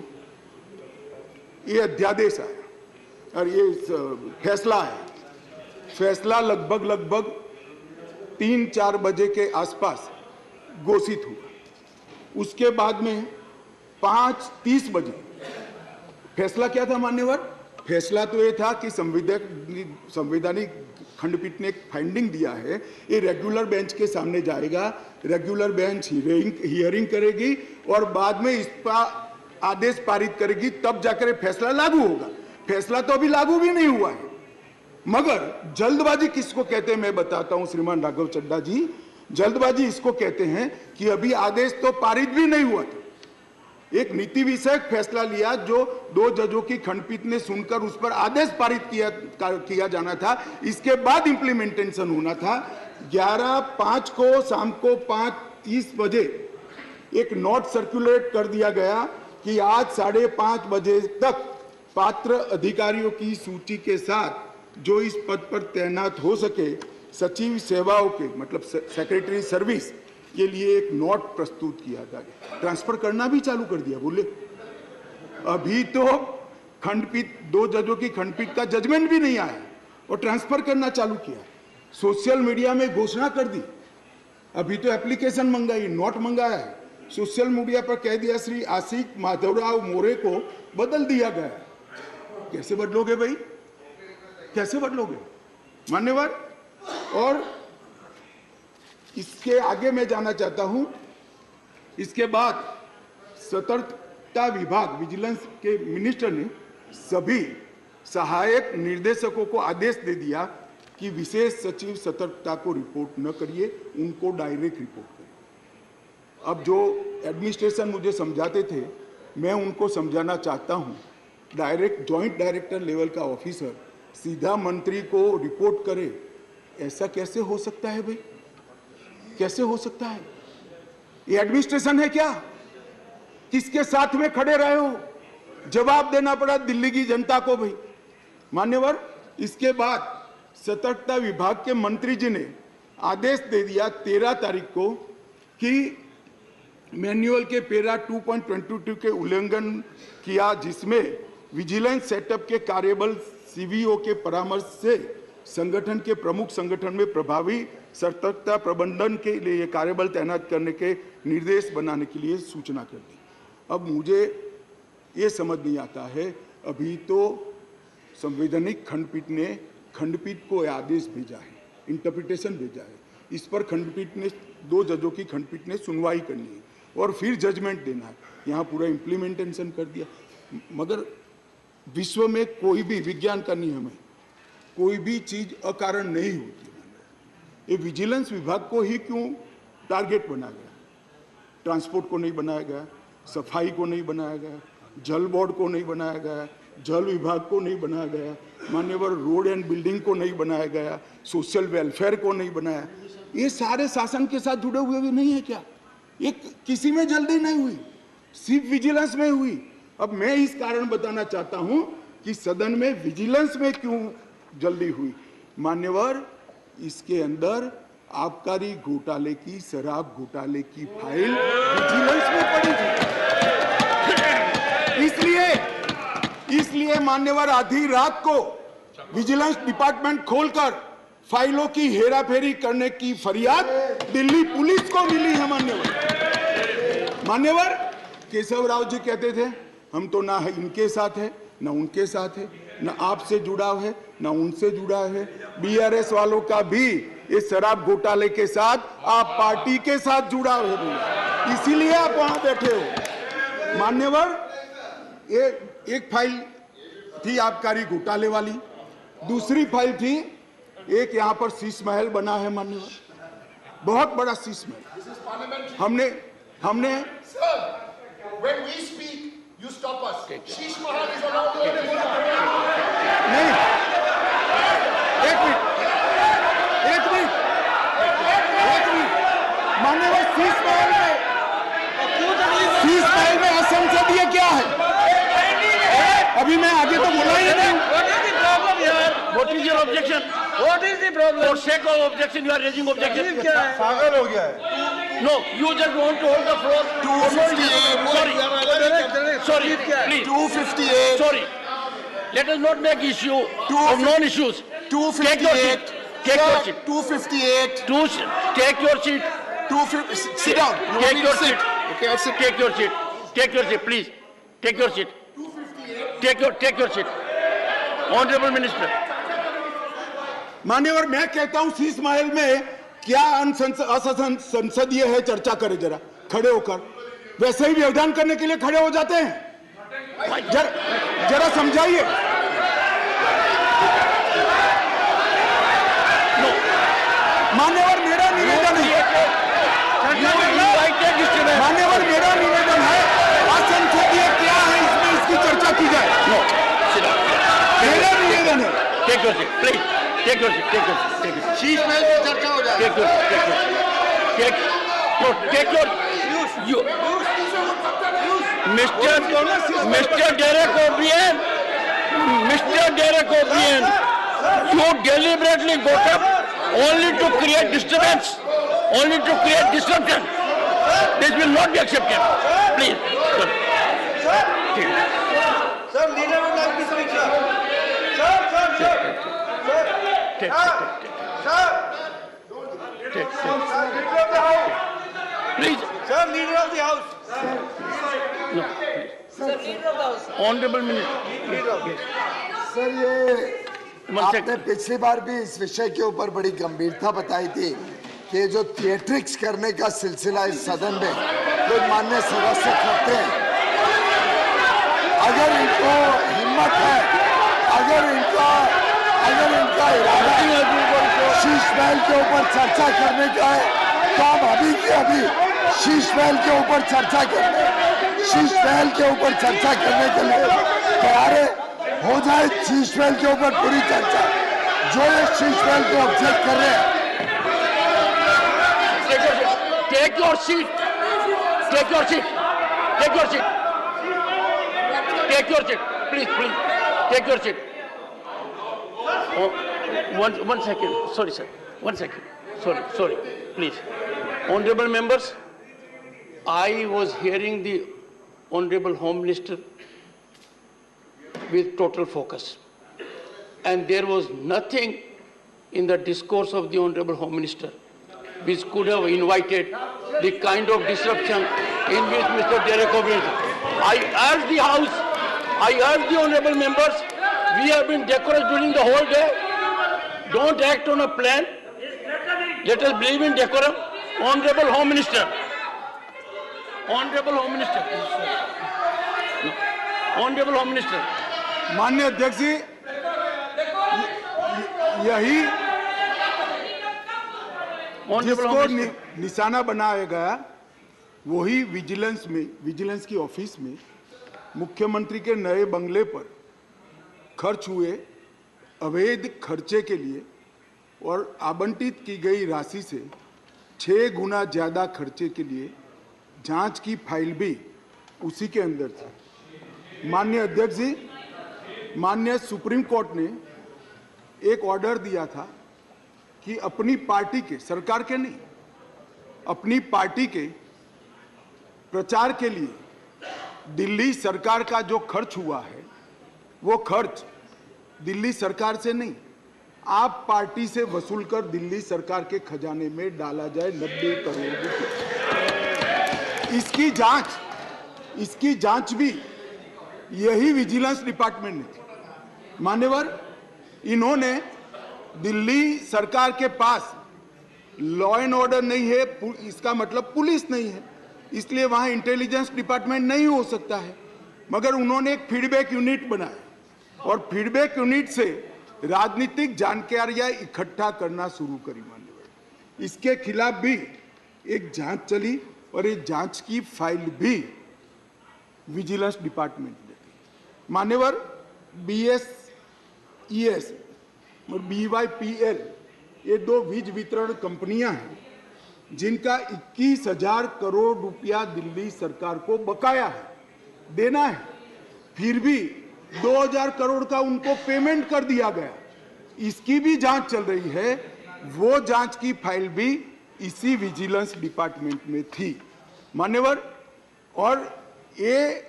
ये अध्यादेश आया और ये फैसला आया। फैसला लगभग 3-4 बजे के आसपास घोषित हुआ। उसके बाद में 5:30 बजे फैसला क्या था मान्यवर? फैसला तो ये था कि संवैधानिक खंडपीठ ने एक फाइंडिंग दिया है, ये रेगुलर बेंच के सामने जाएगा, रेगुलर बेंच हियरिंग करेगी और बाद में इस पर आदेश पारित करेगी, तब जाकर फैसला लागू होगा। फैसला तो अभी लागू भी नहीं हुआ है। मगर जल्दबाजी किसको कहते हैं मैं बताता हूं श्रीमान राघव चड्ढा जी। जल्दबाजी इसको कहते हैं कि अभी आदेश तो पारित भी नहीं हुआ था, एक नीति विषयक फैसला लिया जो 2 जजों की खंडपीठ ने सुनकर उस पर आदेश पारित किया जाना था, इसके बाद इंप्लीमेंटेशन होना था। 11/5 को शाम को 5:30 बजे एक नोट सर्कुलेट कर दिया गया कि आज 5:30 बजे तक पात्र अधिकारियों की सूची के साथ जो इस पद पर तैनात हो सके, सचिव सेवाओं के मतलब सेक्रेटरी सर्विस के लिए एक नोट प्रस्तुत किया गया। ट्रांसफर करना भी चालू कर दिया। बोले अभी तो खंडपीठ 2 जजों की खंडपीठ का जजमेंट भी नहीं आया और ट्रांसफर करना चालू किया। सोशल मीडिया में घोषणा कर दी, अभी तो एप्लीकेशन मंगाई, नोट मंगाया है। सोशल मीडिया पर कह दिया श्री आशिक माधवराव मोरे को बदल दिया गया। कैसे बदलोगे भाई, कैसे बदलोगे मान्यवर? और इसके आगे मैं जाना चाहता हूं। इसके बाद सतर्कता विभाग विजिलेंस के मिनिस्टर ने सभी सहायक निर्देशकों को आदेश दे दिया कि विशेष सचिव सतर्कता को रिपोर्ट न करिए, उनको डायरेक्ट रिपोर्ट करिए। अब जो एडमिनिस्ट्रेशन मुझे समझाते थे, मैं उनको समझाना चाहता हूं। डायरेक्ट जॉइंट डायरेक्टर लेवल का ऑफिसर सीधा मंत्री को रिपोर्ट करे, ऐसा कैसे हो सकता है भाई? कैसे हो सकता है? ये एडमिनिस्ट्रेशन है क्या? किसके साथ में खड़े रहे हो? जवाब देना पड़ा दिल्ली की जनता को भाई। मान्यवर, इसके बाद सतर्कता विभाग के मंत्री जी ने आदेश दे दिया 13 तारीख को कि मैन्युअल के पैरा 2.22 के उल्लंघन किया, जिसमें विजिलेंस सेटअप के कार्यबल सीवीओ के परामर्श से संगठन के प्रमुख संगठन में प्रभावी सतर्कता प्रबंधन के लिए कार्यबल तैनात करने के निर्देश बनाने के लिए सूचना कर दी। अब मुझे ये समझ नहीं आता है, अभी तो संवैधानिक खंडपीठ ने खंडपीठ को आदेश भेजा है, इंटरप्रिटेशन भेजा है, इस पर खंडपीठ ने 2 जजों की खंडपीठ ने सुनवाई करनी है और फिर जजमेंट देना है। यहाँ पूरा इम्प्लीमेंटेशन कर दिया। मगर विश्व में कोई भी विज्ञान का नियम है, कोई भी चीज अकारण नहीं होती। ये विजिलेंस विभाग को ही क्यों टारगेट बनाया गया? ट्रांसपोर्ट को नहीं बनाया गया, सफाई को नहीं बनाया गया, जल बोर्ड को नहीं बनाया गया, जल विभाग को नहीं बनाया गया, मान्यवर रोड एंड बिल्डिंग को नहीं बनाया गया, सोशल वेलफेयर को नहीं बनाया। ये सारे शासन के साथ जुड़े हुए भी नहीं है क्या? ये किसी में जल्दी नहीं हुई, सिर्फ विजिलेंस में हुई। अब मैं इस कारण बताना चाहता हूं कि सदन में विजिलेंस में क्यों जल्दी हुई। मान्यवर, इसके अंदर आबकारी घोटाले की, शराब घोटाले की फाइल विजिलेंस में पड़ी थी। इसलिए मान्यवर आधी रात को विजिलेंस डिपार्टमेंट खोलकर फाइलों की हेराफेरी करने की फरियाद दिल्ली पुलिस को मिली है। मान्यवर केशव राव जी कहते थे हम तो ना इनके साथ है ना उनके साथ है, ना आपसे जुड़ाव है ना उनसे जुड़ा है। बीआरएस वालों का भी इस शराब घोटाले के साथ आप पार्टी के साथ जुड़ाव है, इसीलिए आप वहां बैठे हो। मान्यवर, एक फाइल थी आबकारी घोटाले वाली, दूसरी फाइल थी एक यहाँ पर शीश महल बना है मान्यवर, बहुत बड़ा शीश महल। हमने When we speak, you stop us. Sheesh Mahal is allowed to नहीं, एक मिनट मान्यवर, शीश महल में असंसदीय क्या है? अभी मैं आगे तो बोला ही नहीं। What is your objection? What is the problem? For sake of objection, you are raising objection. तकलीफ क्या है? पागल हो गया है। No, you just want to hold the floor. 258. Sorry, sorry, तकलीफ क्या है? please. 258. Sorry. Let us not make issue of non-issues. Take your seat. 258. Take your Sir, seat. 258. Take your seat. 250. Sit down. You want Take me your to sit? seat. Okay, I'll sit. Take your seat. Take your seat, please. Take your seat. Take your seat. Honorable Minister. मान्यवर, मैं कहता हूं शीश महल में क्या असंसदीय है, चर्चा करें जरा खड़े होकर। वैसे ही व्यवधान करने के लिए खड़े हो जाते हैं, जरा समझाइए। मान्यवर, मेरा निवेदन है, मान्यवर मेरा निवेदन है, असंसदीय क्या है इसमें इसकी चर्चा की जाए। No. Sit down. मेरा निवेदन है। Take your seat, please. Take your seat. Take your seat. Take your seat. Sheesh Mahal पे चर्चा हो जाए. Take your seat. Take your. You. Mr. Derek O'Brien. You deliberately got up only to create disturbance, only to create disruption. This will not be accepted. Please. Sir, leader would like to speak, sir. Take. Leader of the house. Please. Sir, leader of the house. No. Honorable Minister. Sir, ये One आपने second. पिछली बार भी इस विषय के ऊपर बड़ी गंभीरता बताई थी कि जो थिएट्रिक्स करने का सिलसिला इस सदन में जो माननीय सदस्य करते हैं, अगर इनको हिम्मत है, अगर इनका इरादा शीश महल के ऊपर चर्चा करने का है, तो हम अभी के अभी शीश महल के ऊपर चर्चा के लिए तैयार है। हो जाए शीश महल के ऊपर पूरी चर्चा। जो ये शीश महल को ऑब्जेक्ट कर रहे हैं, Take your seat. Please. Take your seat. Oh, one second. Sorry, sir. 1 second. Sorry. Please. Honorable members, I was hearing the Honorable Home Minister with total focus. And there was nothing in the discourse of the Honorable Home Minister which could have invited the kind of disruption in which Mr. Derek O'Brien. I urge the House, I urge the Honorable members, we have been decorous during the whole day. Don't act on a plan. Let us believe in decorum. Honorable Home Minister. Honorable Home Minister. No. Honorable Home Minister. माननीय अध्यक्ष जी, यही Honorable जिसको Home Minister. निशाना बनाया गया, वही vigilance की office में मुख्यमंत्री के नए बंगले पर खर्च हुए अवैध खर्चे के लिए और आवंटित की गई राशि से 6 गुना ज्यादा खर्चे के लिए जांच की फाइल भी उसी के अंदर थी। माननीय अध्यक्ष जी, माननीय सुप्रीम कोर्ट ने एक ऑर्डर दिया था कि अपनी पार्टी के, सरकार के नहीं, अपनी पार्टी के प्रचार के लिए दिल्ली सरकार का जो खर्च हुआ है, वो खर्च दिल्ली सरकार से नहीं, आप पार्टी से वसूल कर दिल्ली सरकार के खजाने में डाला जाए 90 करोड़ रुपए। इसकी जांच भी यही विजिलेंस डिपार्टमेंट ने की। मान्यवर, इन्होंने दिल्ली सरकार के पास लॉ एंड ऑर्डर नहीं है, इसका मतलब पुलिस नहीं है, इसलिए वहां इंटेलिजेंस डिपार्टमेंट नहीं हो सकता है, मगर उन्होंने एक फीडबैक यूनिट बनाया और फीडबैक यूनिट से राजनीतिक जानकारियां इकट्ठा करना शुरू करी। मान्यवर, इसके खिलाफ भी एक जांच चली और एक जांच की फाइल भी विजिलेंस डिपार्टमेंट ने दी। मान्यवर, BSES और BYPL ये 2 वीज वितरण कंपनियां हैं जिनका 21,000 करोड़ रुपया दिल्ली सरकार को बकाया है, देना है, फिर भी 2,000 करोड़ का उनको पेमेंट कर दिया गया। इसकी भी जांच चल रही है। वो जांच की फाइल भी इसी विजिलेंस डिपार्टमेंट में थी मान्यवर। और ये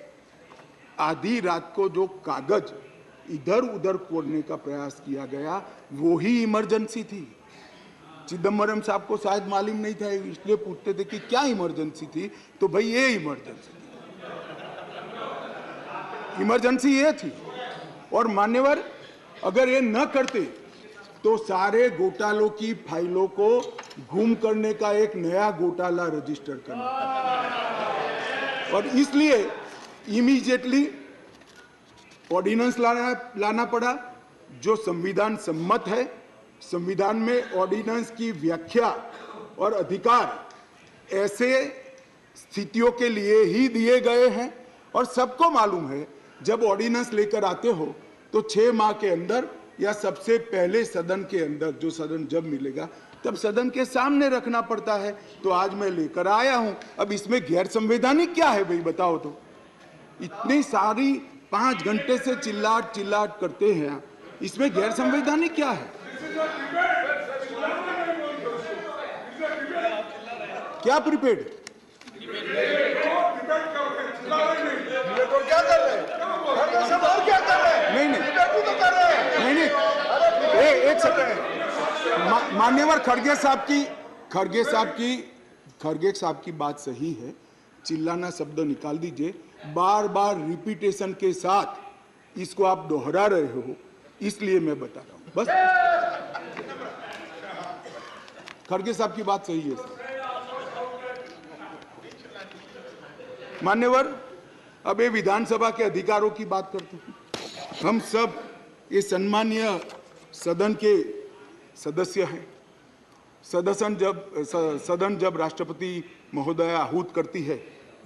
आधी रात को जो कागज इधर उधर खोलने का प्रयास किया गया वो ही इमरजेंसी थी। चिदम्बरम साहब को शायद मालूम नहीं था, इसलिए पूछते थे कि क्या इमरजेंसी थी, तो भाई ये इमरजेंसी थी, इमरजेंसी ये थी। और मान्यवर अगर ये न करते तो सारे घोटालों की फाइलों को गुम करने का एक नया घोटाला रजिस्टर करना पड़ा, और इसलिए इमीडिएटली ऑर्डिनेंस लाना पड़ा जो संविधान सम्मत है। संविधान में ऑर्डिनेंस की व्याख्या और अधिकार ऐसे स्थितियों के लिए ही दिए गए हैं, और सबको मालूम है जब ऑर्डिनेंस लेकर आते हो तो 6 माह के अंदर या सबसे पहले सदन के अंदर, जो सदन जब मिलेगा तब सदन के सामने रखना पड़ता है। तो आज मैं लेकर आया हूं। अब इसमें गैर संवैधानिक क्या है भाई बताओ तो? इतनी सारी 5 घंटे से चिल्लाट चिल्लाट करते हैं, इसमें गैर संवैधानिक क्या है? क्या प्रीपेड? तो क्या कर रहे हैं? सब और क्या कर रहे हैं? नहीं तो कर रहे हैं। नहीं एक सेकंड मान्यवर, खड़गे साहब की बात सही है। चिल्लाना शब्द निकाल दीजिए। बार बार रिपीटेशन के साथ इसको आप दोहरा रहे हो, इसलिए मैं बता रहा हूं बस। खड़गे साहब की बात सही है सर। मान्यवर, अब ये विधानसभा के अधिकारों की बात करते हैं। हम सब ये सम्मानीय सदन के सदस्य हैं। सदन जब राष्ट्रपति महोदय आहूत करती है,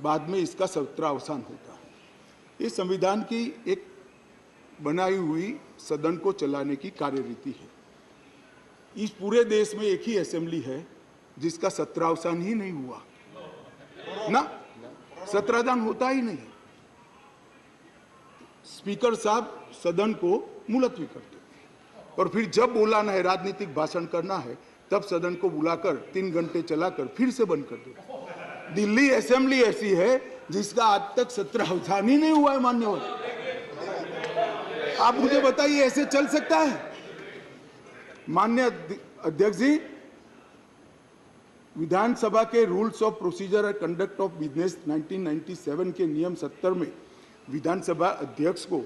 बाद में इसका सत्र अवसान होता है। ये संविधान की एक बनाई हुई सदन को चलाने की कार्यरीति है। इस पूरे देश में एक ही असेंबली है जिसका सत्रावसान ही नहीं हुआ ना, सत्रावसान होता ही नहीं। स्पीकर साहब सदन को मुलतवी करते और फिर जब बुलाना है, राजनीतिक भाषण करना है, तब सदन को बुलाकर 3 घंटे चलाकर फिर से बंद कर देते। दिल्ली असेंबली ऐसी है जिसका आज तक सत्रावसान ही नहीं हुआ है मान्यवर। आप मुझे बताइए ऐसे चल सकता है? माननीय अध्यक्ष जी, विधानसभा के rules of procedure and conduct of business 1997 के नियम 70 में विधानसभा अध्यक्ष को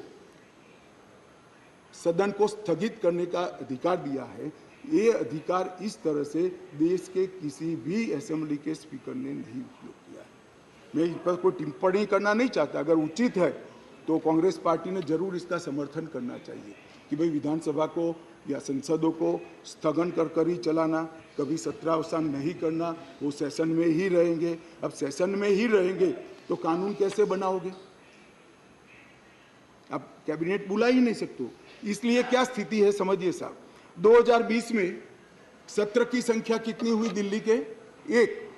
सदन को स्थगित करने का अधिकार दिया है। ये अधिकार इस तरह से देश के किसी भी असेंबली के स्पीकर ने नहीं उपयोग किया है। मैं इस पर कोई टिप्पणी करना नहीं चाहता। अगर उचित है तो कांग्रेस पार्टी ने जरूर इसका समर्थन करना चाहिए कि भाई विधानसभा को या संसदों को स्थगन कर ही चलाना, कभी सत्रावसान नहीं करना, वो सेशन में ही रहेंगे। अब सेशन में ही रहेंगे तो कानून कैसे बनाओगे? अब कैबिनेट बुला ही नहीं सकते। इसलिए क्या स्थिति है समझिए साहब। 2020 में सत्र की संख्या कितनी हुई दिल्ली के? 1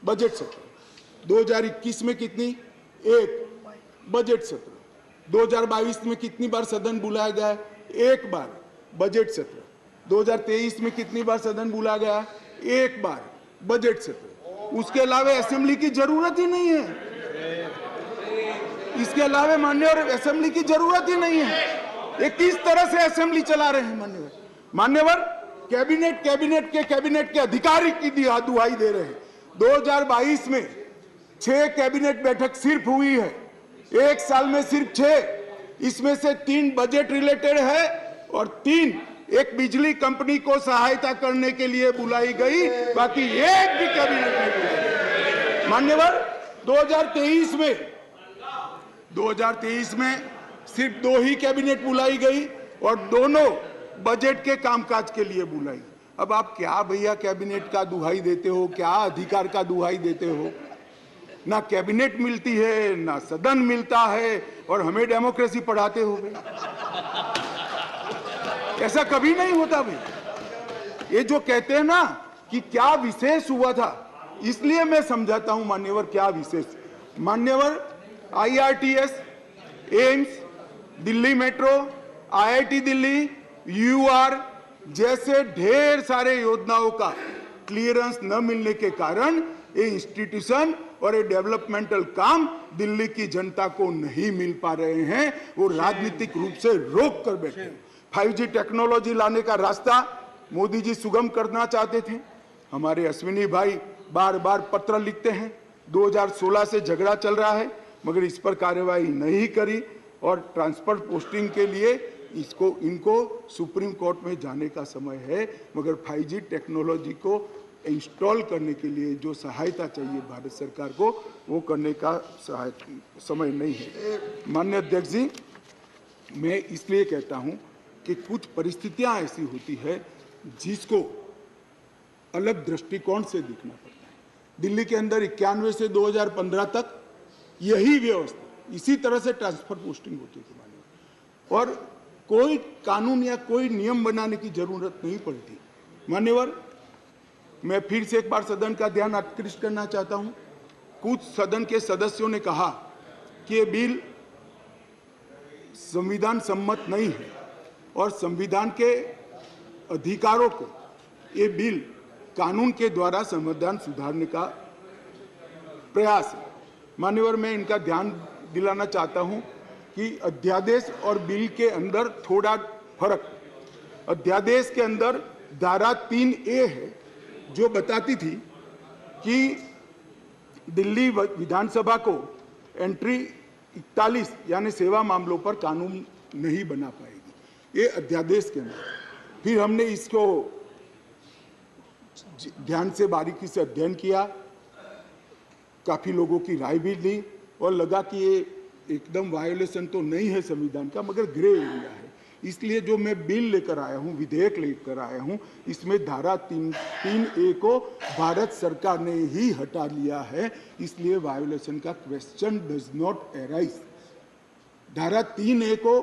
बजट सत्र। 2021 में कितनी? 1 बजट सत्र। 2022 में कितनी बार सदन बुलाया गया? 1 बार बजट सत्र। 2023 में कितनी बार सदन बुलाया गया? 1 बार बजट सत्र। उसके अलावा असेंबली की जरूरत ही नहीं है। इसके अलावा मान्यवर असेंबली की जरूरत ही नहीं है। ये किस तरह से असेंबली चला रहे हैं मान्यवर? कैबिनेट के अधिकारी की दुहाई दे रहे हैं। 2022 में 6 कैबिनेट बैठक सिर्फ हुई है, 1 साल में सिर्फ 6। इसमें से 3 बजट रिलेटेड है और 3 एक बिजली कंपनी को सहायता करने के लिए बुलाई गई, बाकी एक भी कैबिनेट नहीं बुलाई। मान्यवर 2023 में सिर्फ 2 ही कैबिनेट बुलाई गई और दोनों बजट के कामकाज के लिए बुलाई। अब आप क्या भैया कैबिनेट का दुहाई देते हो, क्या अधिकार का दुहाई देते हो? ना कैबिनेट मिलती है, ना सदन मिलता है, और हमें डेमोक्रेसी पढ़ाते हो भाई। ऐसा कभी नहीं होता भाई। ये जो कहते हैं ना कि क्या विशेष हुआ था, इसलिए मैं समझाता हूं मान्यवर क्या विशेष। मान्यवर IRTS, AIIMS, Delhi metro, IIT Delhi, यूआर जैसे ढेर सारे योजनाओं का क्लियरेंस न मिलने के कारण ये इंस्टीट्यूशन और ये डेवलपमेंटल काम दिल्ली की जनता को नहीं मिल पा रहे हैं। वो राजनीतिक रूप से रोक कर बैठे हैं। 5G टेक्नोलॉजी लाने का रास्ता मोदी जी सुगम करना चाहते थे। हमारे अश्विनी भाई बार बार पत्र लिखते हैं, 2016 से झगड़ा चल रहा है मगर इस पर कार्यवाही नहीं करी और ट्रांसफर पोस्टिंग के लिए इनको सुप्रीम कोर्ट में जाने का समय है, मगर 5G टेक्नोलॉजी को इंस्टॉल करने के लिए जो सहायता चाहिए भारत सरकार को, वो करने का समय नहीं है। माननीय अध्यक्ष जी, मैं इसलिए कहता हूं कि कुछ परिस्थितियां ऐसी होती है जिसको अलग दृष्टिकोण से देखना पड़ता है। दिल्ली के अंदर 91 से 2015 तक यही व्यवस्था, इसी तरह से ट्रांसफर पोस्टिंग होती थी मान्यवर, और कोई कानून या कोई नियम बनाने की जरूरत नहीं पड़ती। मान्यवर, मैं फिर से एक बार सदन का ध्यान आकृष्ट करना चाहता हूं। कुछ सदन के सदस्यों ने कहा कि ये बिल संविधान सम्मत नहीं है और संविधान के अधिकारों को ये बिल कानून के द्वारा संविधान सुधारने का प्रयास है। मान्यवर, मैं इनका ध्यान दिलाना चाहता हूं कि अध्यादेश और बिल के अंदर थोड़ा फर्क। अध्यादेश के अंदर धारा 3A है जो बताती थी कि दिल्ली विधानसभा को एंट्री 41 यानी सेवा मामलों पर कानून नहीं बना पाएगी, ये अध्यादेश के अंदर। फिर हमने इसको ध्यान से बारीकी से अध्ययन किया, काफी लोगों की राय भी ली और लगा कि ये एकदम वायोलेशन तो नहीं है संविधान का, मगर ग्रे एरिया है। इसलिए जो मैं बिल लेकर आया हूं, विधेयक लेकर आया हूं, इसमें धारा 3A को भारत सरकार ने ही हटा लिया है, इसलिए वायोलेशन का क्वेश्चन डज नॉट अराइज। धारा 3A को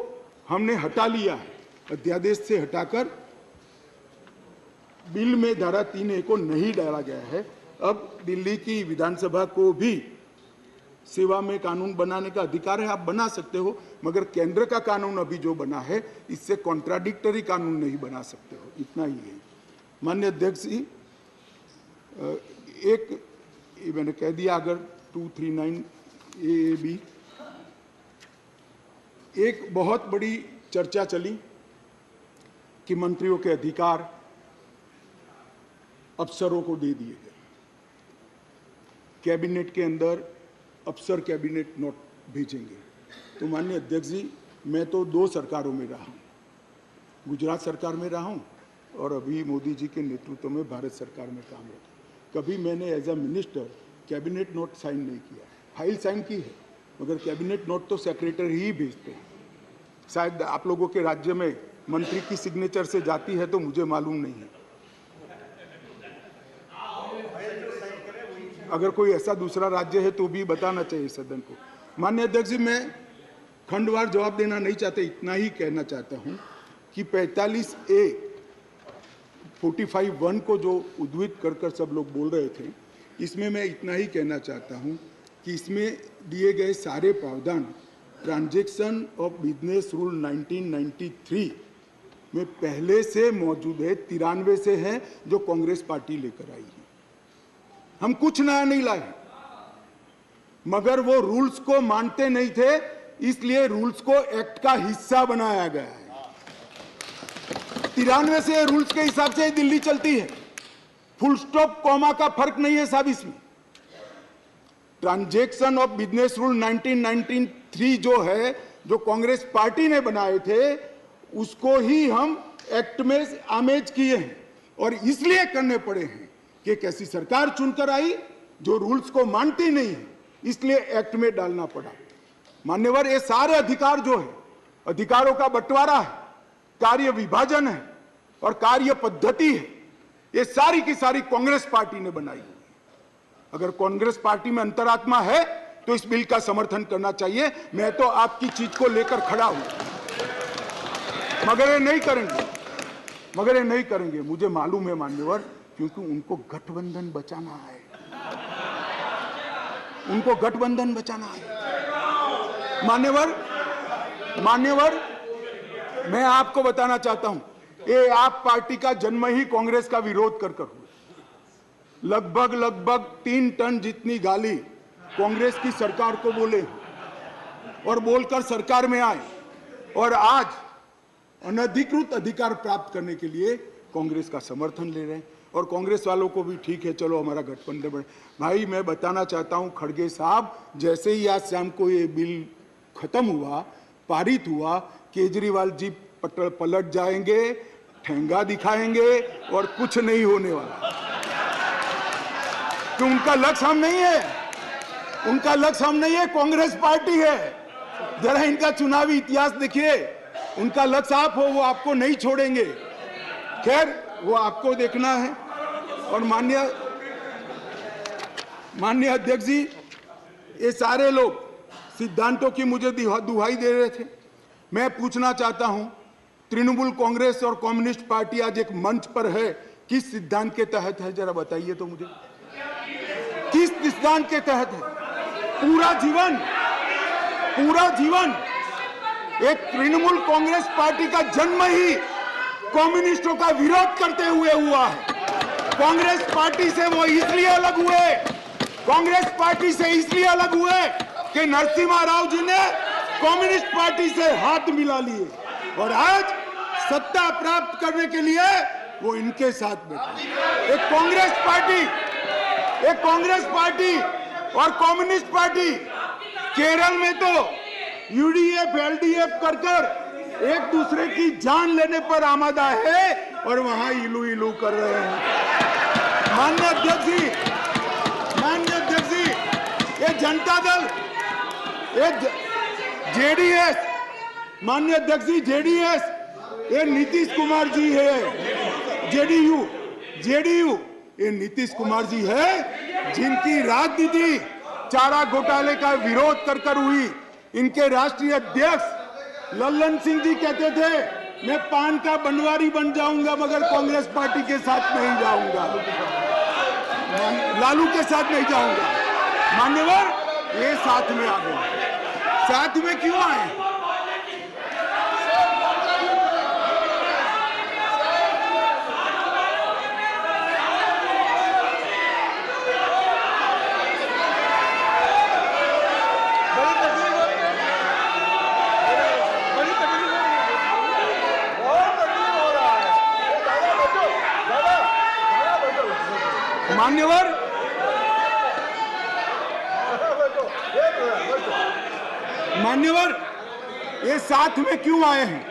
हमने हटा लिया है, अध्यादेश से हटाकर बिल में धारा 3A को नहीं डाला गया है। अब दिल्ली की विधानसभा को भी सेवा में कानून बनाने का अधिकार है, आप बना सकते हो, मगर केंद्र का कानून अभी जो बना है इससे कॉन्ट्राडिक्टरी कानून नहीं बना सकते हो, इतना ही है। माननीय अध्यक्ष जी, एक मैंने कह दिया, अगर 239 AAB, एक बहुत बड़ी चर्चा चली कि मंत्रियों के अधिकार अफसरों को दे दिए गए। कैबिनेट के अंदर अफसर कैबिनेट नोट भेजेंगे। तो माननीय अध्यक्ष जी, मैं तो 2 सरकारों में रहा हूँ, गुजरात सरकार में रहा हूँ और अभी मोदी जी के नेतृत्व में भारत सरकार में काम रखा। कभी मैंने as a minister cabinet note sign नहीं किया, फाइल साइन की है, मगर कैबिनेट नोट तो सेक्रेटरी ही भेजते हैं। शायद आप लोगों के राज्य में मंत्री की सिग्नेचर से जाती है तो मुझे मालूम नहीं है। अगर कोई ऐसा दूसरा राज्य है तो भी बताना चाहिए सदन को। माननीय अध्यक्ष जी, मैं खंडवार जवाब देना नहीं चाहता, इतना ही कहना चाहता हूं कि 45A 45(1) को जो उद्धृत कर सब लोग बोल रहे थे, इसमें मैं इतना ही कहना चाहता हूं कि इसमें दिए गए सारे प्रावधान ट्रांजैक्शन ऑफ बिजनेस रूल 1993 में पहले से मौजूद है, 93 से है, जो कांग्रेस पार्टी लेकर आई है। हम कुछ नया नहीं लाए, मगर वो रूल्स को मानते नहीं थे, इसलिए रूल्स को एक्ट का हिस्सा बनाया गया है। 93 से रूल्स के हिसाब से दिल्ली चलती है, फुल स्टॉप कॉमा का फर्क नहीं है साहब इसमें। ट्रांजैक्शन ऑफ बिजनेस रूल 1993 जो है, जो कांग्रेस पार्टी ने बनाए थे, उसको ही हम एक्ट में आमेज किए हैं और इसलिए करने पड़े हैं कि कैसी सरकार चुनकर आई जो रूल्स को मानती नहीं है, इसलिए एक्ट में डालना पड़ा। मान्यवर, ये सारे अधिकार जो है, अधिकारों का बंटवारा है, कार्य विभाजन है और कार्य पद्धति है, ये सारी की सारी कांग्रेस पार्टी ने बनाई हुई है। अगर कांग्रेस पार्टी में अंतरात्मा है तो इस बिल का समर्थन करना चाहिए। मैं तो आपकी चीज को लेकर खड़ा हूं, मगर ये नहीं करेंगे, मुझे मालूम है मान्यवर, क्योंकि उनको गठबंधन बचाना है, उनको गठबंधन बचाना है। मान्यवर, मैं आपको बताना चाहता हूं, ये आप पार्टी का जन्म ही कांग्रेस का विरोध कर हुआ। लगभग 3 टन जितनी गाली कांग्रेस की सरकार को बोले और बोलकर सरकार में आए, और आज अनधिकृत अधिकार प्राप्त करने के लिए कांग्रेस का समर्थन ले रहे हैं। और कांग्रेस वालों को भी ठीक है, चलो हमारा गठबंधन बढ़े। भाई मैं बताना चाहता हूं खड़गे साहब, जैसे ही आज शाम को ये बिल खत्म हुआ, पारित हुआ, केजरीवाल जी पलट जाएंगे, ठेंगा दिखाएंगे और कुछ नहीं होने वाला। तो उनका लक्ष्य हम नहीं है, उनका लक्ष्य हम नहीं है, कांग्रेस पार्टी है। जरा इनका चुनावी इतिहास देखिए, उनका लक्ष्य आप हो, वो आपको नहीं छोड़ेंगे। खैर वो आपको देखना है। और माननीय अध्यक्ष जी, ये सारे लोग सिद्धांतों की मुझे दुहाई दे रहे थे। मैं पूछना चाहता हूं, तृणमूल कांग्रेस और कम्युनिस्ट पार्टी आज एक मंच पर है, किस सिद्धांत के तहत है? जरा बताइए तो मुझे, किस सिद्धांत के तहत है? पूरा जीवन एक तृणमूल कांग्रेस पार्टी का जन्म ही कम्युनिस्टों का विरोध करते हुए हुआ है। कांग्रेस पार्टी से वो इसलिए अलग हुए, कांग्रेस पार्टी से इसलिए अलग हुए कि नरसिम्हा राव जी ने कम्युनिस्ट पार्टी से हाथ मिला लिए, और आज सत्ता प्राप्त करने के लिए वो इनके साथ बैठे। एक कांग्रेस पार्टी और कम्युनिस्ट पार्टी केरल में तो यूडीएफ एलडीएफ कर एक दूसरे की जान लेने पर आमादा है, और वहां इलू इलू कर रहे हैं। माननीय अध्यक्ष जी, ये जनता दल, ये जेडीएस, माननीय अध्यक्ष जी, जेडीएस, ये नीतीश कुमार जी है। जेडीयू ये नीतीश कुमार जी है, जिनकी राजनीति चारा घोटाले का विरोध कर हुई। इनके राष्ट्रीय अध्यक्ष लल्लन सिंह जी कहते थे, मैं पान का बनवारी बन जाऊंगा मगर कांग्रेस पार्टी के साथ नहीं जाऊंगा, लालू के साथ नहीं जाऊंगा। मान्यवर, ये साथ में आ गए। साथ में क्यों आए? मान्यवर, ये साथ में क्यों आए हैं?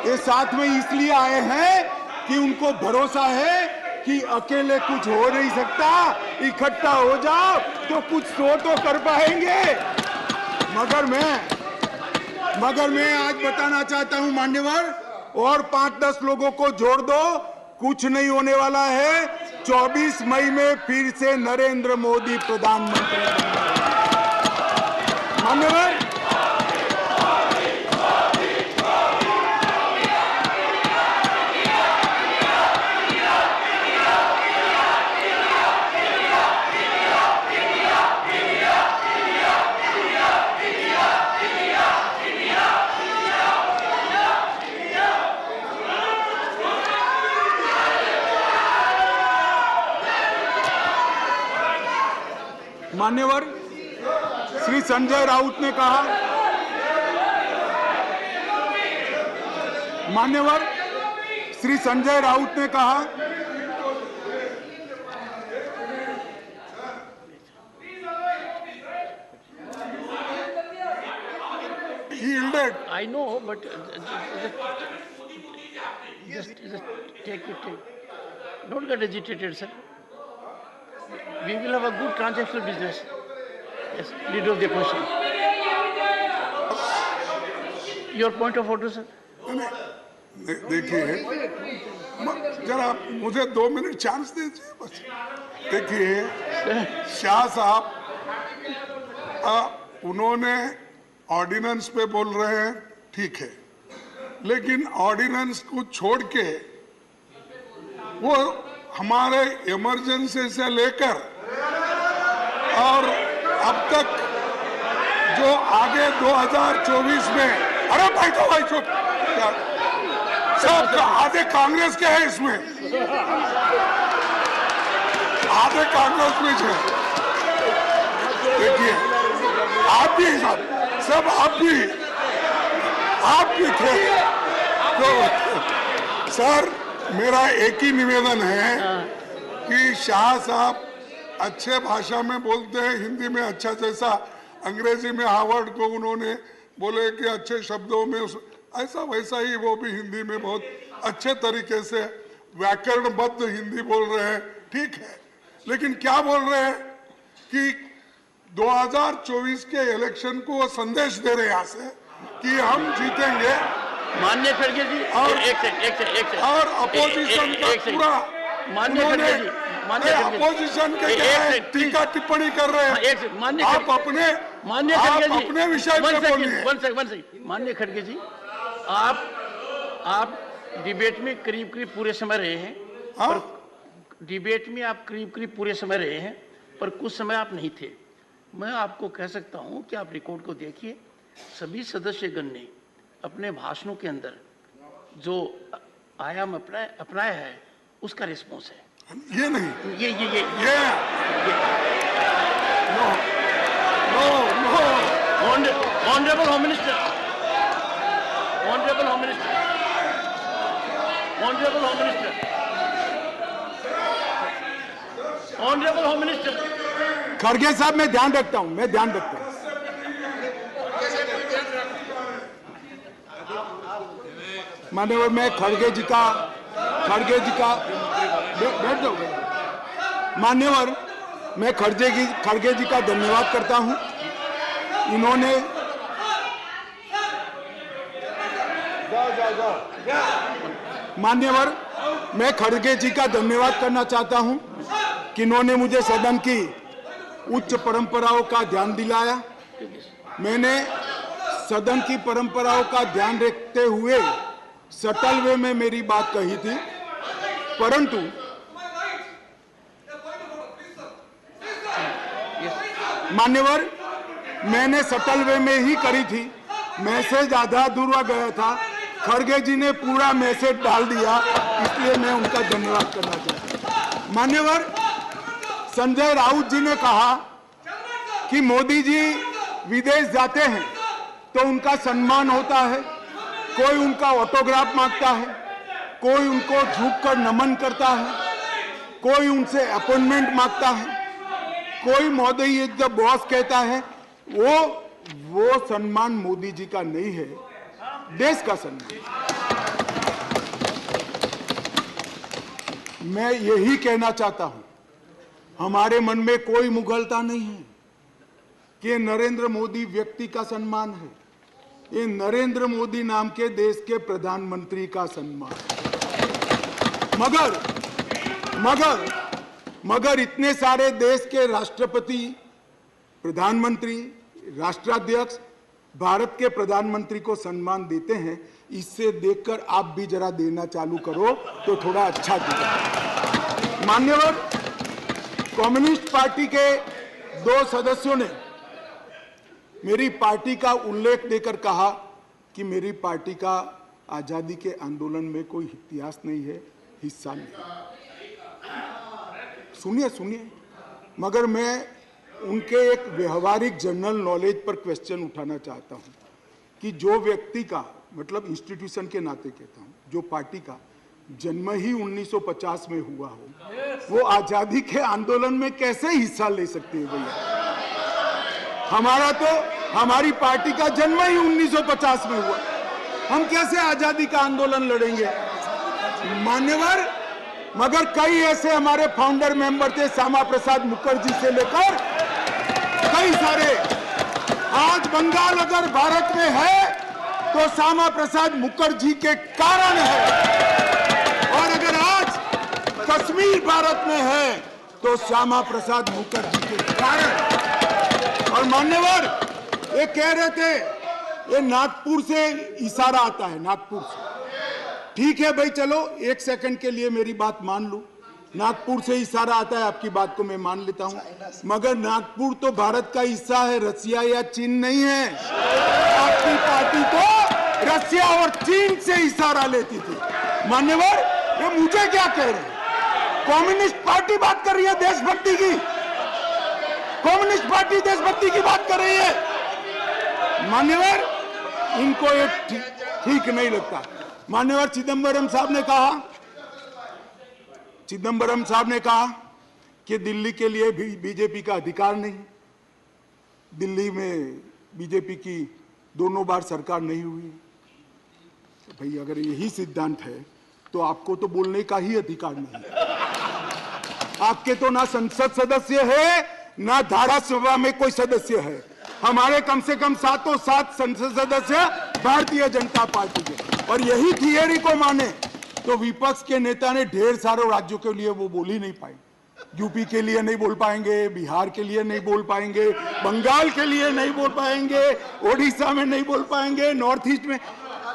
ये साथ में इसलिए आए हैं कि उनको भरोसा है कि अकेले कुछ हो नहीं सकता, इकट्ठा हो जाओ तो कुछ तो कर पाएंगे। मगर मैं आज बताना चाहता हूं मान्यवर, और 5-10 लोगों को जोड़ दो, कुछ नहीं होने वाला है। 24 मई में फिर से नरेंद्र मोदी प्रधानमंत्री मान्यवर। मान्यवर श्री संजय राउत ने कहा, मान्यवर श्री संजय राउत ने कहा, I know, but just take it. Don't get agitated, sir. We will have a good transactional business. Yes, leader of the opposition. Your point of order, sir. देखिए, जरा मुझे 2 मिनट चांस दीजिए बस। देखिए, शाह साहब उन्होंने ऑर्डिनेंस पे बोल रहे हैं, ठीक है, लेकिन ऑर्डिनेंस को छोड़ के वो हमारे इमरजेंसी से लेकर और अब तक जो आगे 2024 में, अरे भाई तो भाई चुप, सब आधे कांग्रेस के हैं इसमें, आधे कांग्रेस में है। देखिए आप भी सब आप भी थे। तो सर मेरा एक ही निवेदन है कि शाह साहब अच्छे भाषा में बोलते हैं, हिंदी में अच्छा, जैसा अंग्रेजी में हार्वर्ड को उन्होंने बोले कि अच्छे शब्दों में ऐसा वैसा ही वो भी हिंदी में बहुत अच्छे तरीके से व्याकरणबद्ध हिंदी बोल रहे हैं, ठीक है। लेकिन क्या बोल रहे हैं कि 2024 के इलेक्शन को वो संदेश दे रहे हैं यहाँ से कि हम जीतेंगे। माननीय खड़गे जी और एक सेकंड और अपोजिशन का पूरा माननीय खड़गे जी, माननीय अपोजिशन के टीका टिप्पणी कर रहे हैं। माननीय आप अपने विषय पे बोलिए। वन सेकंड माननीय खड़गे जी, आप डिबेट में करीब पूरे समय रहे हैं। हाँ? डिबेट में आप करीब पूरे समय रहे हैं, पर कुछ समय आप नहीं थे। मैं आपको कह सकता हूं कि आप रिकॉर्ड को देखिए, सभी सदस्यगण ने अपने भाषणों के अंदर जो आयाम अपनाया है उसका रिस्पॉन्स है। ये नहीं, ये ऑनरेबल होम मिनिस्टर, खड़गे साहब मैं ध्यान रखता हूं, मान्यवर मैं खड़गे जी का बैठ जाओ मान्यवर, मैं खड़गे जी का धन्यवाद करता हूं। इन्होंने मान्यवर मैं खड़गे जी का धन्यवाद करना चाहता हूं कि इन्होंने मुझे सदन की उच्च परंपराओं का ध्यान दिलाया। मैंने सदन की परंपराओं का ध्यान रखते हुए सटल वे में मेरी बात कही थी, परंतु मान्यवर मैंने सटल वे में ही करी थी। मैसेज आधा अधूरा गया था, खड़गे जी ने पूरा मैसेज डाल दिया, इसलिए मैं उनका धन्यवाद करना चाहता हूं। मान्यवर संजय राउत जी ने कहा कि मोदी जी विदेश जाते हैं तो उनका सम्मान होता है, कोई उनका ऑटोग्राफ मांगता है, कोई उनको झुककर नमन करता है, कोई उनसे अपॉइंटमेंट मांगता है, कोई मोदी इज द बॉस कहता है। वो सम्मान मोदी जी का नहीं है, देश का सम्मान। मैं यही कहना चाहता हूं, हमारे मन में कोई मुगलता नहीं है कि नरेंद्र मोदी व्यक्ति का सम्मान है, ये नरेंद्र मोदी नाम के देश के प्रधानमंत्री का सम्मान। मगर इतने सारे देश के राष्ट्रपति, प्रधानमंत्री, राष्ट्राध्यक्ष भारत के प्रधानमंत्री को सम्मान देते हैं, इससे देखकर आप भी जरा देना चालू करो तो थोड़ा अच्छा दिखेगा। मान्यवर कम्युनिस्ट पार्टी के 2 सदस्यों ने मेरी पार्टी का उल्लेख देकर कहा कि मेरी पार्टी का आजादी के आंदोलन में कोई इतिहास नहीं है, हिस्सा नहीं। सुनिए, मगर मैं उनके एक व्यवहारिक जनरल नॉलेज पर क्वेश्चन उठाना चाहता हूं कि जो व्यक्ति का, मतलब इंस्टीट्यूशन के नाते कहता हूं, जो पार्टी का जन्म ही 1950 में हुआ हो, वो आजादी के आंदोलन में कैसे हिस्सा ले सकते हैं भैया? हमारी पार्टी का जन्म ही 1950 में हुआ, हम कैसे आजादी का आंदोलन लड़ेंगे? मान्यवर मगर कई ऐसे हमारे फाउंडर मेंबर थे, श्यामा प्रसाद मुखर्जी से लेकर कई सारे। आज बंगाल अगर भारत में है तो श्यामा प्रसाद मुखर्जी के कारण है, और अगर आज कश्मीर भारत में है तो श्यामा प्रसाद मुखर्जी के कारण। और मान्यवर ये कह रहे थे ये नागपुर से इशारा आता है, नागपुर से। ठीक है भाई, चलो 1 सेकंड के लिए मेरी बात मान लो, नागपुर से इशारा आता है, आपकी बात को मैं मान लेता हूं, मगर नागपुर तो भारत का हिस्सा है, रसिया या चीन नहीं है। आपकी पार्टी तो रशिया और चीन से इशारा लेती थी। मान्यवर, ये मुझे क्या कह रहे हैं? कम्युनिस्ट पार्टी बात कर रही है देशभक्ति की, कम्युनिस्ट पार्टी देशभक्ति की बात कर रही है। मान्यवर, इनको ये ठीक नहीं लगता। मान्यवर चिदंबरम साहब ने कहा कि दिल्ली के लिए भी बीजेपी का अधिकार नहीं। दिल्ली में बीजेपी की दोनों बार सरकार नहीं हुई। तो भाई अगर यही सिद्धांत है तो आपको तो बोलने का ही अधिकार नहीं है। आपके तो ना संसद सदस्य है, ना धारासभा में कोई सदस्य है। हमारे कम से कम 7 संसद सदस्य भारतीय जनता पार्टी के। और यही थियरी को माने तो विपक्ष के नेता ने ढेर सारे राज्यों के लिए वो बोल ही नहीं पाए। यूपी के लिए नहीं बोल पाएंगे, बिहार के लिए नहीं बोल पाएंगे, बंगाल के लिए नहीं बोल पाएंगे, ओडिशा में नहीं बोल पाएंगे, नॉर्थ ईस्ट में।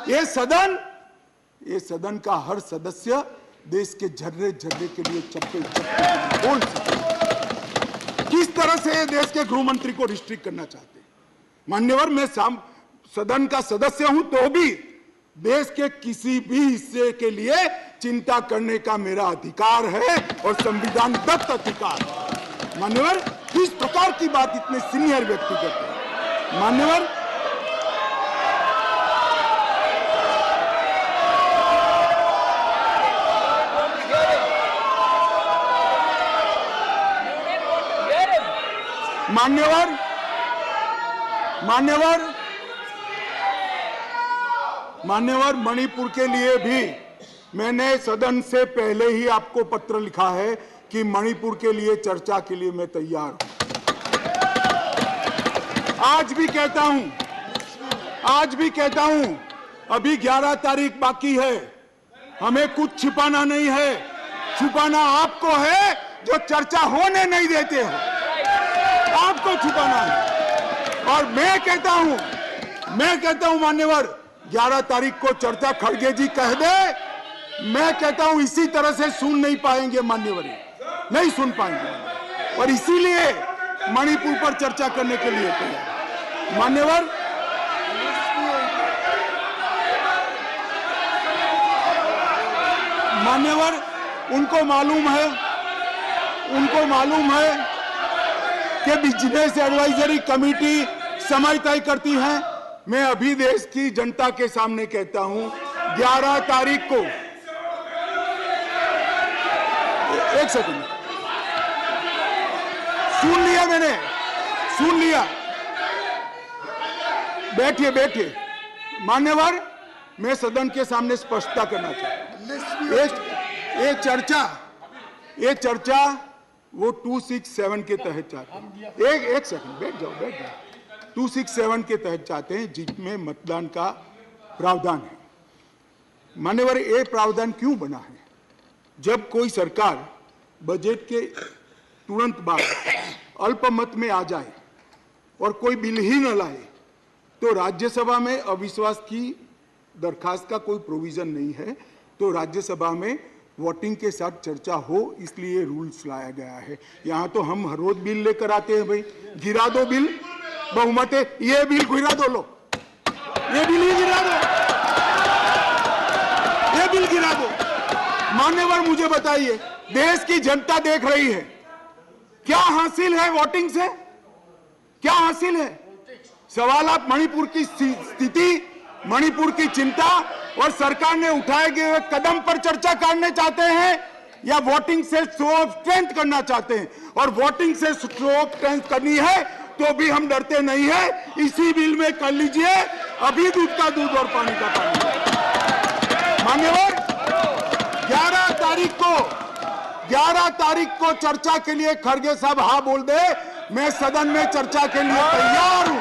ये सदन का हर सदस्य देश के झर्रे झर्रे के लिए चप्पे बोल सकते। किस तरह से देश के गृह मंत्री को रिस्ट्रिक्ट करना चाहते हैं? मान्यवर, मैं सदन का सदस्य हूं तो भी देश के किसी भी हिस्से के लिए चिंता करने का मेरा अधिकार है और संविधान दत्त अधिकार। मान्यवर, किस प्रकार की बात इतने सीनियर व्यक्ति करते हैं? मान्यवर, मान्यवर, मणिपुर के लिए भी मैंने सदन से पहले ही आपको पत्र लिखा है कि मणिपुर के लिए चर्चा के लिए मैं तैयार हूं। आज भी कहता हूं, अभी 11 तारीख बाकी है। हमें कुछ छिपाना नहीं है। छुपाना आपको है जो चर्चा होने नहीं देते हो। आपको छुपाना है। और मैं कहता हूं मान्यवर, 11 तारीख को चर्चा खड़गे जी कह दे। मैं कहता हूं इसी तरह से सुन नहीं पाएंगे मान्यवर, नहीं सुन पाएंगे। और इसीलिए मणिपुर पर चर्चा करने के लिए तैयार। मान्यवर, उनको मालूम है कि बिजनेस एडवाइजरी कमेटी समय तय करती है। मैं अभी देश की जनता के सामने कहता हूं, 11 तारीख को, एक सेकंड, सुन लिया। बैठिए। मान्यवर, मैं सदन के सामने स्पष्टता करना चाहता हूं। ये चर्चा वो 267 के तहत चाहते हैं। एक सेकंड, बैठ जाओ। 267 के तहत चाहते हैं, जिसमें मतदान का प्रावधान है। मान्यवर, ये प्रावधान क्यों बना है? जब कोई सरकार बजट के तुरंत बाद अल्पमत में आ जाए और कोई बिल ही न लाए तो राज्यसभा में अविश्वास की दरखास्त का कोई प्रोविजन नहीं है। तो राज्यसभा में वोटिंग के साथ चर्चा हो, इसलिए रूल्स लाया गया है। यहाँ तो हम हर रोज बिल लेकर आते हैं। भाई गिरा दो बिल, बहुमत है, ये बिल गिरा दो, लो ये बिल ही गिरा दो, ये बिल गिरा दो। मान्यवर, मुझे बताइए, देश की जनता देख रही है, क्या हासिल है वोटिंग से? क्या हासिल है? सवाल आप मणिपुर की स्थिति, मणिपुर की चिंता और सरकार ने उठाए गए कदम पर चर्चा करने चाहते हैं या वोटिंग से शो ऑफ स्ट्रेंथ करना चाहते हैं? और वोटिंग से शो ऑफ स्ट्रेंथ करनी है तो भी हम डरते नहीं है। इसी बिल में कर लीजिए, अभी दूध का दूध और पानी का पानी। मान्यवर, 11 तारीख को चर्चा के लिए खड़गे साहब हाँ बोल दे, मैं सदन में चर्चा के लिए तैयार हूं।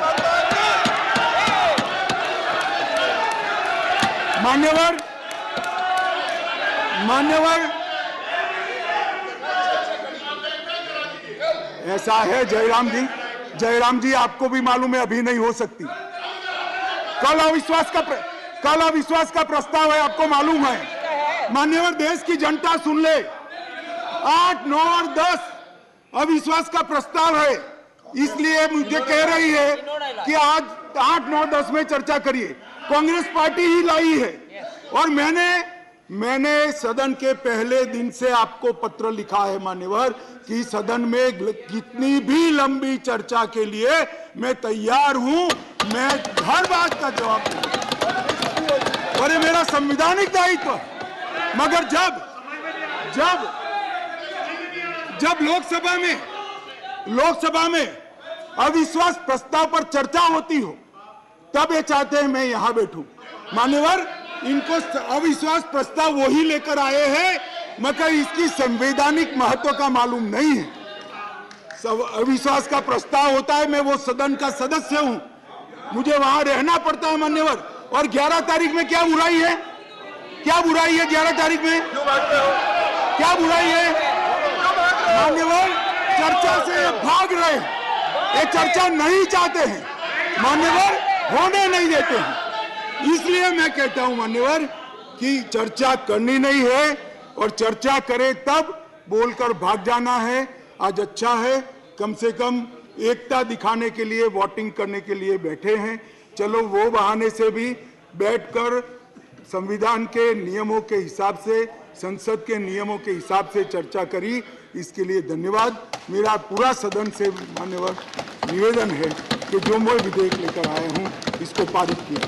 मान्यवर, ऐसा है जयराम जी, आपको भी मालूम है अभी नहीं हो सकती। कल अविश्वास का प्रस्ताव है, आपको मालूम है। मान्यवर, देश की जनता सुन ले, 8, 9 और 10 अविश्वास का प्रस्ताव है। इसलिए मुझे कह रही है कि आज 8, 9, 10 में चर्चा करिए। कांग्रेस पार्टी ही लाई है। और मैंने सदन के पहले दिन से आपको पत्र लिखा है मान्यवर कि सदन में कितनी भी लंबी चर्चा के लिए मैं तैयार हूं, मैं हर बात का जवाब दूंगा और ये मेरा संवैधानिक दायित्व है। मगर जब लोकसभा में अविश्वास प्रस्ताव पर चर्चा होती हो तब ये चाहते हैं मैं यहां बैठूं। मान्यवर, इनको अविश्वास प्रस्ताव वही लेकर आए हैं मगर इसकी संवैधानिक महत्व का मालूम नहीं है। अविश्वास का प्रस्ताव होता है, मैं वो सदन का सदस्य हूं, मुझे वहां रहना पड़ता है मान्यवर। और 11 तारीख में क्या बुराई है? 11 तारीख में क्या बुराई है? मान्यवर, चर्चा से भाग रहे हैं, ये चर्चा नहीं चाहते हैं मान्यवर, होने नहीं देते हैं। इसलिए मैं कहता हूं मान्यवर कि चर्चा करनी नहीं है और चर्चा करे तब बोलकर भाग जाना है। आज अच्छा है, कम से कम एकता दिखाने के लिए वोटिंग करने के लिए बैठे हैं। चलो वो बहाने से भी बैठकर संविधान के नियमों के हिसाब से, संसद के नियमों के हिसाब से चर्चा करी, इसके लिए धन्यवाद। मेरा पूरा सदन से मान्यवर निवेदन है कि जो मैं विधेयक लेकर आया हूं इसको पारित किया।